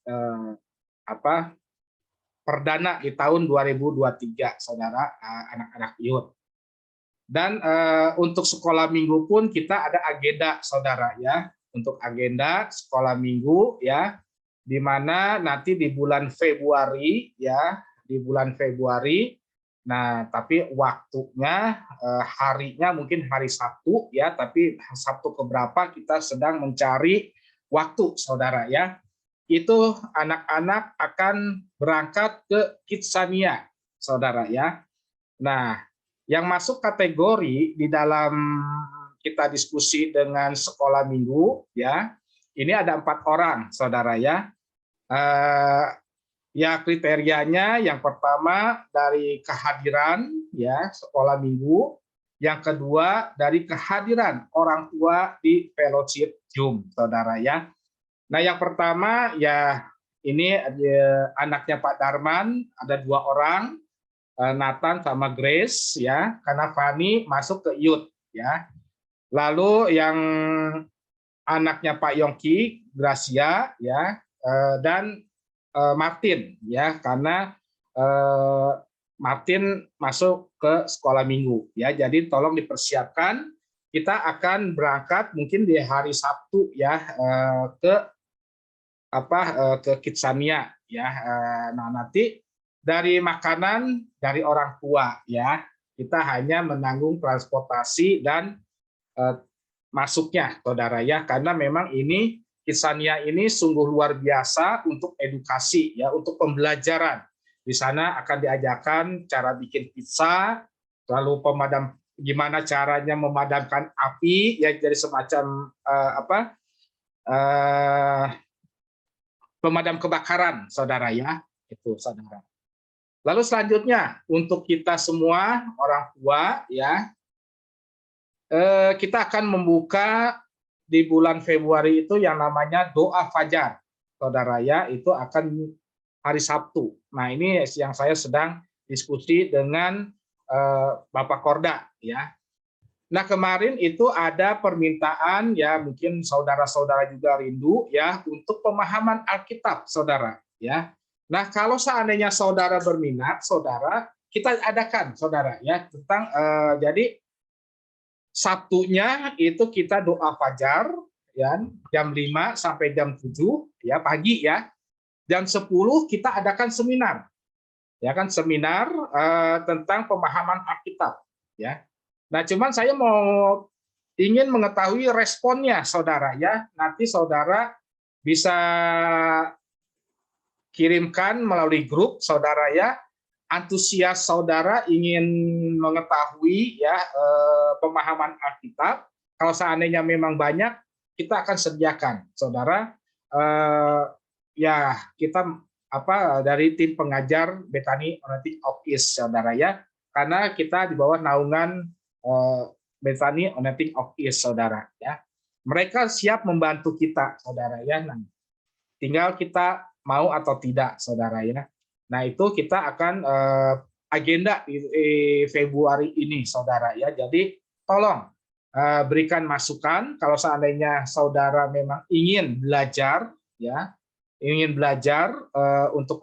perdana di tahun 2023 saudara, anak-anak Youth. Dan untuk sekolah minggu pun kita ada agenda saudara ya. Untuk agenda sekolah minggu ya, di mana nanti di bulan Februari ya, di bulan Februari. Nah, tapi waktunya harinya mungkin hari Sabtu ya, tapi Sabtu keberapa kita sedang mencari waktu saudara ya. itu anak-anak akan berangkat ke Kitsania, saudara ya. Nah, yang masuk kategori di dalam kita diskusi dengan sekolah minggu ya, ini ada 4 orang, saudara ya. Ya kriterianya yang pertama dari kehadiran ya sekolah minggu, yang kedua dari kehadiran orang tua di fellowship Zoom, saudara ya. Nah, yang pertama ya ini anaknya Pak Darman, ada 2 orang, Nathan sama Grace ya, karena Fani masuk ke youth ya. Lalu yang anaknya Pak Yongki, Gracia ya, dan Martin ya, karena Martin masuk ke sekolah minggu ya. Jadi tolong dipersiapkan, kita akan berangkat mungkin di hari Sabtu ya ke Kitsania ya. Nah, nanti dari makanan dari orang tua ya, kita hanya menanggung transportasi dan masuknya, saudara ya, karena memang ini Kitsania ini sungguh luar biasa untuk edukasi ya, untuk pembelajaran. Di sana akan diajarkan cara bikin pizza, lalu gimana caranya memadamkan api ya, jadi semacam pemadam kebakaran, saudara ya, itu saudara. Lalu selanjutnya untuk kita semua orang tua ya, kita akan membuka di bulan Februari itu yang namanya doa fajar, saudara ya, itu akan hari Sabtu. Nah, ini yang saya sedang diskusi dengan Bapak Korda ya. Nah, kemarin itu ada permintaan ya, mungkin saudara-saudara juga rindu ya, untuk pemahaman Alkitab, saudara ya. Nah, kalau seandainya saudara berminat, saudara, kita adakan, saudara ya, tentang jadi Sabtunya itu kita doa fajar ya, jam 5 sampai jam 7 ya pagi ya. Jam 10 kita adakan seminar. Ya kan, seminar tentang pemahaman Alkitab ya. Nah, cuman saya ingin mengetahui responnya, saudara ya. Nanti saudara bisa kirimkan melalui grup, saudara ya. Antusias saudara ingin mengetahui ya pemahaman Alkitab. Kalau seandainya memang banyak, kita akan sediakan, saudara. Ya, kita dari tim pengajar Bethany Onentik of East, saudara ya. Karena kita di bawah naungan Bethany Onentik of East, saudara ya. Mereka siap membantu kita, saudara ya. Nah, tinggal kita mau atau tidak, saudara ya. Nah, itu kita akan agenda di Februari ini, saudara ya. Jadi tolong berikan masukan kalau seandainya saudara memang ingin belajar ya, ingin belajar untuk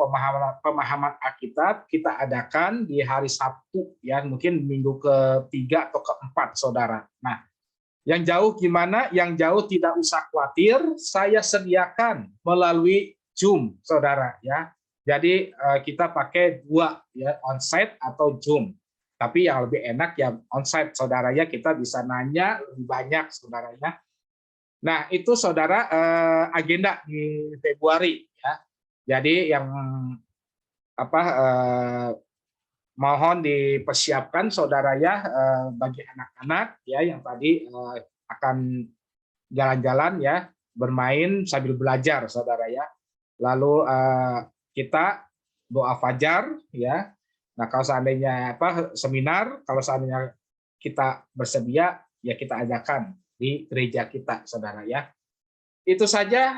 pemahaman Alkitab, kita adakan di hari Sabtu ya, mungkin minggu ke-3 atau ke-4, saudara. Nah, yang jauh gimana? Yang jauh tidak usah khawatir, saya sediakan melalui Zoom, saudara ya. Jadi kita pakai 2 ya, onsite atau Zoom. Tapi yang lebih enak ya onsite, saudara ya, kita bisa nanya lebih banyak, saudara ya. Nah, itu saudara agenda di Februari ya. Jadi yang mohon dipersiapkan, saudara ya, bagi anak-anak ya yang tadi akan jalan-jalan ya, bermain sambil belajar, saudara ya. Lalu kita doa fajar ya. Nah, kalau seandainya seminar, kalau seandainya kita bersedia ya kita adakan di gereja kita, saudara ya. Itu saja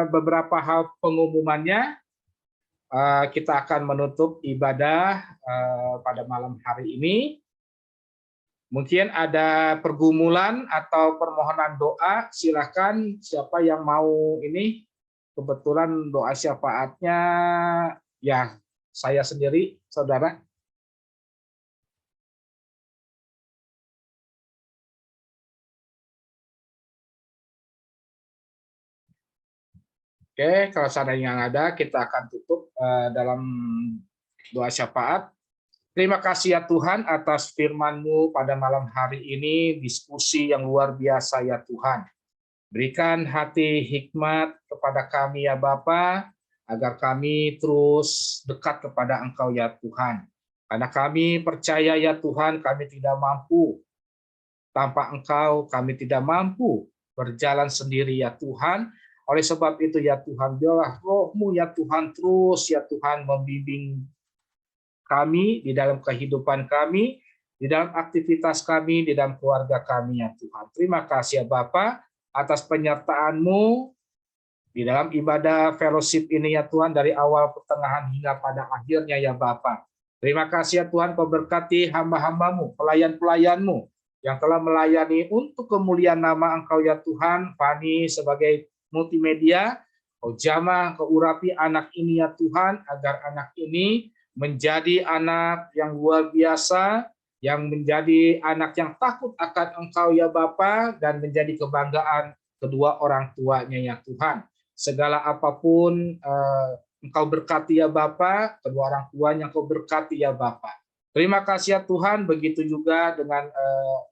beberapa hal pengumumannya. Kita akan menutup ibadah pada malam hari ini. Mungkin ada pergumulan atau permohonan doa, silakan siapa yang mau ini. Kebetulan doa syafaatnya ya saya sendiri, saudara. Oke, kalau seandainya yang ada, kita akan tutup dalam doa syafaat. Terima kasih ya Tuhan atas firman-Mu pada malam hari ini, diskusi yang luar biasa ya Tuhan. Berikan hati hikmat kepada kami ya Bapa, agar kami terus dekat kepada Engkau ya Tuhan. Karena kami percaya ya Tuhan, kami tidak mampu. Tanpa Engkau kami tidak mampu berjalan sendiri ya Tuhan. Oleh sebab itu ya Tuhan, biarlah Roh-Mu ya Tuhan terus ya Tuhan membimbing kami di dalam kehidupan kami, di dalam aktivitas kami, di dalam keluarga kami ya Tuhan. Terima kasih ya Bapa atas penyertaan-Mu di dalam ibadah fellowship ini ya Tuhan, dari awal, pertengahan, hingga pada akhirnya ya Bapa. Terima kasih ya Tuhan, Kau berkati hamba-hamba-Mu, pelayan-pelayan-Mu yang telah melayani untuk kemuliaan nama Engkau ya Tuhan. Fani sebagai multimedia, Kau jamah, Kau urapi anak ini ya Tuhan, agar anak ini menjadi anak yang luar biasa, yang menjadi anak yang takut akan Engkau ya Bapa, dan menjadi kebanggaan kedua orang tuanya ya Tuhan. Segala apapun Engkau berkati ya Bapa, kedua orang tuanya Engkau berkati ya Bapa. Terima kasih ya Tuhan, begitu juga dengan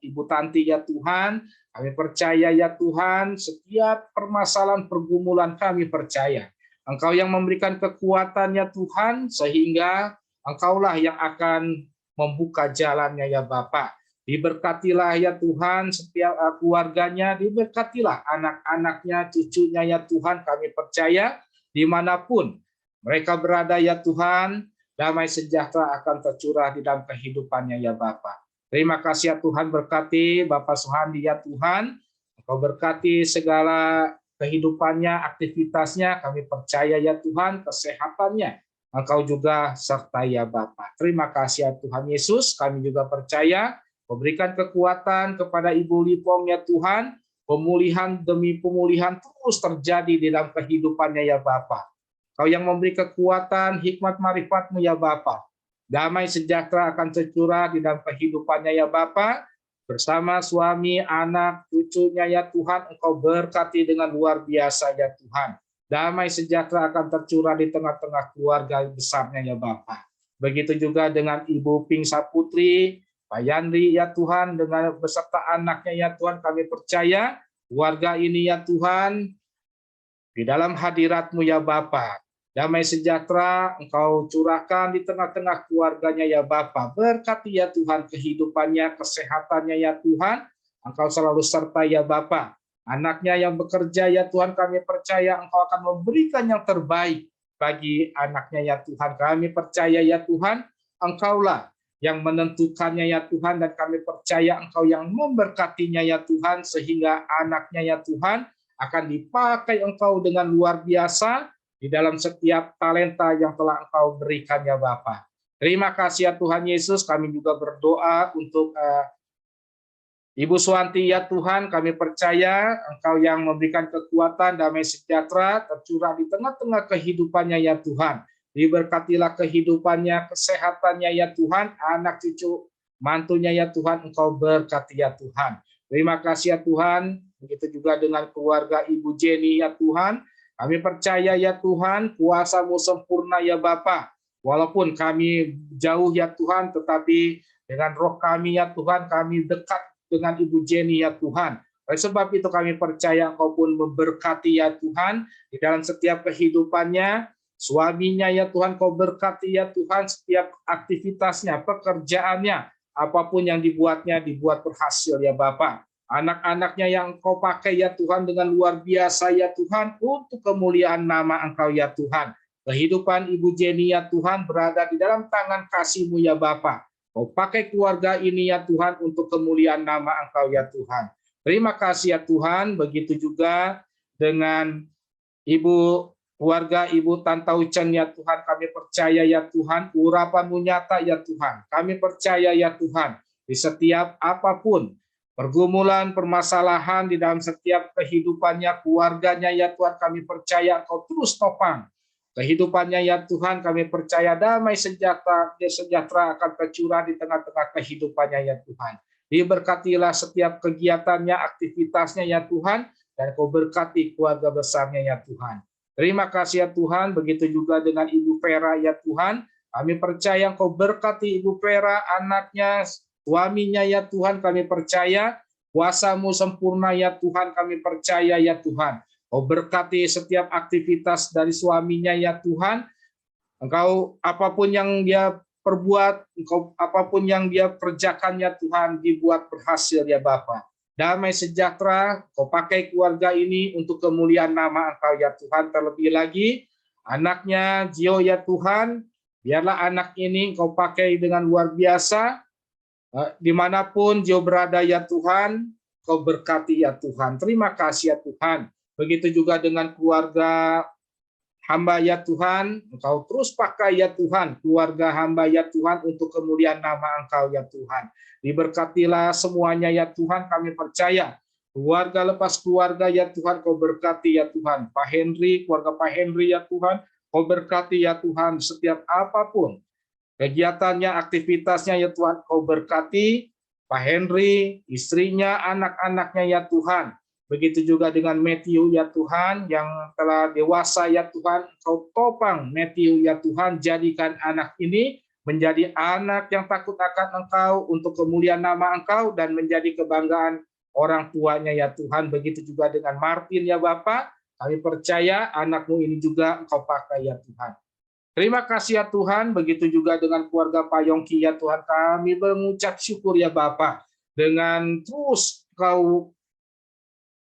Ibu Tanti ya Tuhan. Kami percaya ya Tuhan, setiap permasalahan pergumulan kami percaya Engkau yang memberikan kekuatan ya Tuhan, sehingga Engkaulah yang akan membuka jalannya ya Bapa. Diberkatilah ya Tuhan setiap keluarganya, diberkatilah anak-anaknya, cucunya ya Tuhan. Kami percaya dimanapun mereka berada ya Tuhan, damai sejahtera akan tercurah di dalam kehidupannya ya Bapa. Terima kasih ya Tuhan, berkati Bapak Suhandi ya Tuhan. Engkau berkati segala kehidupannya, aktivitasnya. Kami percaya ya Tuhan, kesehatannya Engkau juga sertai ya Bapa. Terima kasih ya Tuhan Yesus. Kami juga percaya memberikan kekuatan kepada Ibu Lipong ya Tuhan. Pemulihan demi pemulihan terus terjadi di dalam kehidupannya ya Bapa. Kau yang memberi kekuatan, hikmat marifat-Mu ya Bapa. Damai sejahtera akan tercurah di dalam kehidupannya ya Bapa. Bersama suami, anak, cucunya ya Tuhan, Engkau berkati dengan luar biasa ya Tuhan. Damai sejahtera akan tercurah di tengah-tengah keluarga besarnya ya Bapa. Begitu juga dengan Ibu Ping Saputri, Pak Yandri ya Tuhan, dengan beserta anaknya ya Tuhan, kami percaya keluarga ini ya Tuhan, di dalam hadirat-Mu ya Bapa. Damai sejahtera Engkau curahkan di tengah-tengah keluarganya ya Bapa. Berkati ya Tuhan kehidupannya, kesehatannya ya Tuhan. Engkau selalu serta ya Bapa. Anaknya yang bekerja ya Tuhan, kami percaya Engkau akan memberikan yang terbaik bagi anaknya ya Tuhan. Kami percaya ya Tuhan, Engkaulah yang menentukannya ya Tuhan, dan kami percaya Engkau yang memberkatinya ya Tuhan, sehingga anaknya ya Tuhan akan dipakai Engkau dengan luar biasa di dalam setiap talenta yang telah Engkau berikan ya Bapa. Terima kasih ya Tuhan Yesus. Kami juga berdoa untuk Ibu Suwanti ya Tuhan, kami percaya Engkau yang memberikan kekuatan, damai sejahtera tercurah di tengah-tengah kehidupannya ya Tuhan. Diberkatilah kehidupannya, kesehatannya ya Tuhan, anak cucu mantunya ya Tuhan, Engkau berkati ya Tuhan. Terima kasih ya Tuhan. Begitu juga dengan keluarga Ibu Jenny ya Tuhan. Kami percaya ya Tuhan, kuasa-Mu sempurna ya Bapa. Walaupun kami jauh ya Tuhan, tetapi dengan roh kami ya Tuhan, kami dekat dengan Ibu Jenny ya Tuhan. Oleh sebab itu kami percaya Engkau pun memberkati ya Tuhan di dalam setiap kehidupannya. Suaminya ya Tuhan, Kau berkati ya Tuhan setiap aktivitasnya, pekerjaannya, apapun yang dibuatnya, dibuat berhasil ya Bapa. Anak-anaknya yang Engkau pakai ya Tuhan dengan luar biasa ya Tuhan, untuk kemuliaan nama Engkau ya Tuhan. Kehidupan Ibu Jenny ya Tuhan berada di dalam tangan kasih-Mu ya Bapa. Kau pakai keluarga ini ya Tuhan untuk kemuliaan nama Engkau ya Tuhan. Terima kasih ya Tuhan. Begitu juga dengan keluarga Ibu Tantau Chen ya Tuhan. Kami percaya ya Tuhan, urapan-Mu nyata ya Tuhan. Kami percaya ya Tuhan, di setiap apapun pergumulan, permasalahan di dalam setiap kehidupannya, keluarganya ya Tuhan, kami percaya Engkau terus topang kehidupannya ya Tuhan. Kami percaya damai sejahtera akan tercurah di tengah-tengah kehidupannya ya Tuhan. Diberkatilah setiap kegiatannya, aktivitasnya ya Tuhan, dan Kau berkati keluarga besarnya ya Tuhan. Terima kasih ya Tuhan. Begitu juga dengan Ibu Vera ya Tuhan. Kami percaya Engkau berkati Ibu Vera, anaknya, suaminya ya Tuhan. Kami percaya Kuasa-Mu sempurna ya Tuhan, kami percaya ya Tuhan. Kau berkati setiap aktivitas dari suaminya ya Tuhan. Engkau apapun yang dia perbuat, engkau apapun yang dia kerjakan ya Tuhan, dibuat berhasil ya Bapa. Damai sejahtera, kau pakai keluarga ini untuk kemuliaan nama Engkau ya Tuhan. Terlebih lagi anaknya Gio ya Tuhan, biarlah anak ini Engkau pakai dengan luar biasa. Dimanapun Gio berada ya Tuhan, Kau berkati ya Tuhan. Terima kasih ya Tuhan. Begitu juga dengan keluarga hamba ya Tuhan, Engkau terus pakai ya Tuhan keluarga hamba ya Tuhan untuk kemuliaan nama Engkau ya Tuhan. Diberkatilah semuanya ya Tuhan, kami percaya. Keluarga lepas keluarga ya Tuhan, Kau berkati ya Tuhan. Pak Henry, keluarga Pak Henry ya Tuhan, Kau berkati ya Tuhan setiap apapun kegiatannya, aktivitasnya ya Tuhan, Kau berkati Pak Henry, istrinya, anak-anaknya ya Tuhan. Begitu juga dengan Matthew ya Tuhan, yang telah dewasa ya Tuhan, Kau topang Matthew ya Tuhan, jadikan anak ini menjadi anak yang takut akan Engkau untuk kemuliaan nama Engkau dan menjadi kebanggaan orang tuanya ya Tuhan. Begitu juga dengan Martin ya Bapak, kami percaya anak-Mu ini juga Engkau pakai ya Tuhan. Terima kasih ya Tuhan, begitu juga dengan keluarga Pak Yongki ya Tuhan, kami mengucap syukur ya Bapak, dengan terus Kau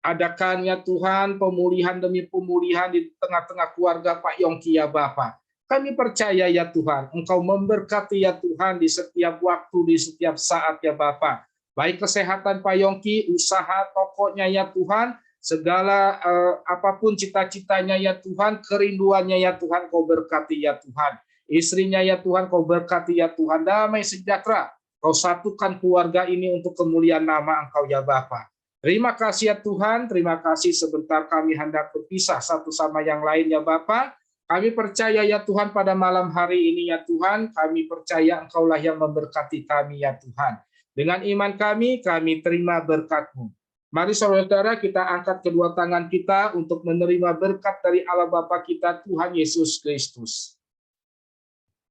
adakan ya Tuhan pemulihan demi pemulihan di tengah-tengah keluarga Pak Yongki ya Bapak. Kami percaya ya Tuhan, Engkau memberkati ya Tuhan di setiap waktu, di setiap saat ya Bapak. Baik kesehatan Pak Yongki, usaha tokonya ya Tuhan, segala apapun cita-citanya ya Tuhan, kerinduannya ya Tuhan, Kau berkati ya Tuhan. Istrinya ya Tuhan, Kau berkati ya Tuhan, damai sejahtera. Kau satukan keluarga ini untuk kemuliaan nama Engkau ya Bapa. Terima kasih ya Tuhan, terima kasih sebentar kami hendak berpisah satu sama yang lain ya Bapa. Kami percaya ya Tuhan pada malam hari ini ya Tuhan, kami percaya Engkaulah yang memberkati kami ya Tuhan. Dengan iman kami terima berkat-Mu. Mari saudara kita angkat kedua tangan kita untuk menerima berkat dari Allah Bapa kita Tuhan Yesus Kristus.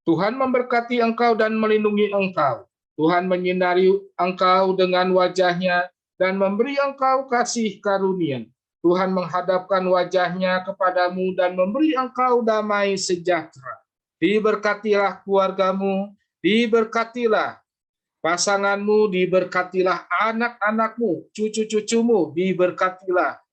Tuhan memberkati engkau dan melindungi engkau. Tuhan menyinari engkau dengan wajah-Nya dan memberi engkau kasih karunia. Tuhan menghadapkan wajah-Nya kepadamu dan memberi engkau damai sejahtera. Diberkatilah keluargamu, diberkatilah pasanganmu, diberkatilah anak-anakmu, cucu-cucumu, diberkatilah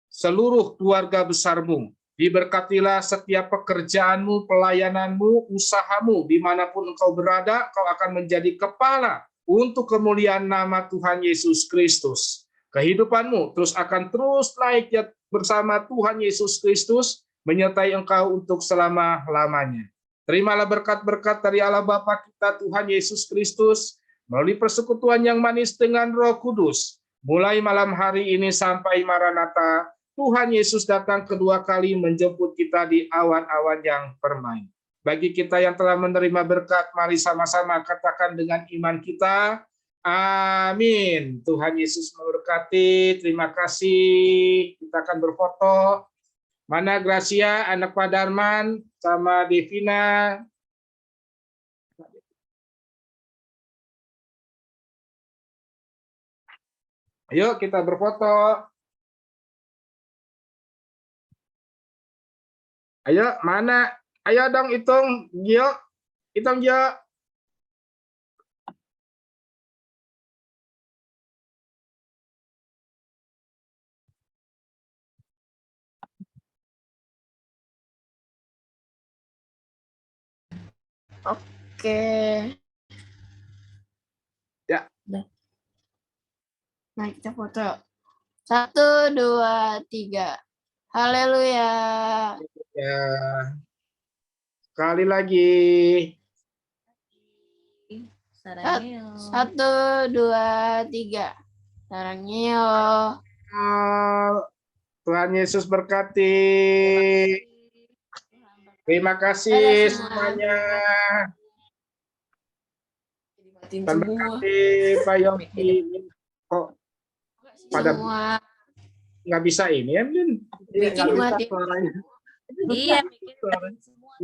seluruh keluarga besarmu, diberkatilah setiap pekerjaanmu, pelayananmu, usahamu, dimanapun engkau berada, kau akan menjadi kepala untuk kemuliaan nama Tuhan Yesus Kristus. Kehidupanmu akan terus naik bersama Tuhan Yesus Kristus, menyertai engkau untuk selama-lamanya. Terimalah berkat-berkat dari Allah Bapa kita Tuhan Yesus Kristus melalui persekutuan yang manis dengan Roh Kudus. Mulai malam hari ini sampai Maranatha, Tuhan Yesus datang kedua kali menjemput kita di awan-awan yang permai. Bagi kita yang telah menerima berkat, mari sama-sama katakan dengan iman kita, amin. Tuhan Yesus memberkati, terima kasih. Kita akan berfoto. Mana Gracia, anak Pak Darman, sama Devina. Ayo kita berfoto. Ayo, mana? Ayo dong hitung, Gio. Hitung, Gio. Oke. Ya. Nah, kita foto. 1, 2, 3. Haleluya. Ya. Sekali lagi. 1, 2, 3. Sarangnya. Tuhan Yesus berkati. Terima kasih semuanya. Terima kasih Pak Yongki. Kok pada nggak bisa ini ya, Min? Iya,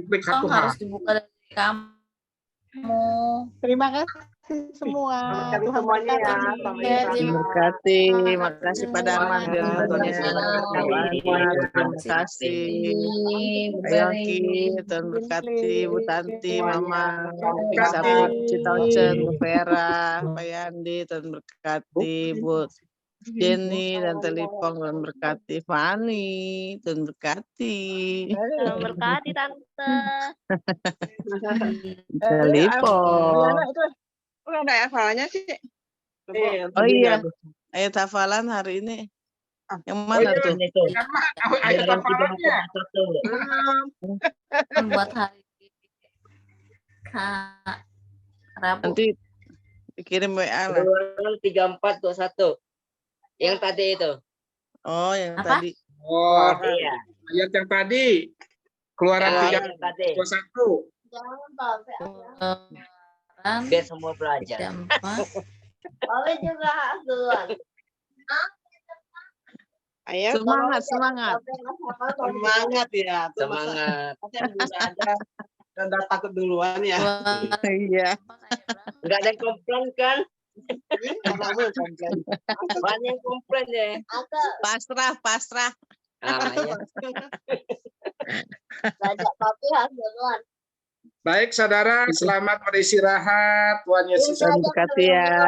Klik satu hal. harus dibuka dari kamu. Terima kasih. semua. Berkati Tuhan semuanya ya. berkati. Sampai Ya, jumpa. terima Berkati, makasih Pak Darman kasih. firman-Nya. Terima kasih. Pak Yongki, Tuhan berkati, Bu Tanti, Mama, Bisa Citaucen, Bu Vera, Pak Yandi, Tuhan berkati, Bu Jenny dan Telipong, Tuhan berkati, Fani, Tuhan berkati. Tuhan berkati Tante. Telipong. Itu ada hafalannya sih. Oh iya, ayat hafalan hari ini. Yang mana tuh? Ayat hafalannya. Buat hari Rabu. Nanti dikirim WA lah. Keluaran 34:21. Yang tadi itu. Oh, yang Apa? tadi. Oh, Iya. ayat yang tadi. Keluaran Yang tadi. 3:21. Biar semua belajar. Oleh juga duluan. Ayat Semangat. Semangat ya. Tuh, masa- Semangat. masa yang belum ada dan takut duluan ya. Iya. Enggak ada yang komplain kan? Kamu yang komplain. Banyak yang komplain ya. Pasrah. Ah, ya. Belajar papi harus duluan. Baik, saudara, selamat beristirahat. Tuhan Yesus Tuhan berkati ya.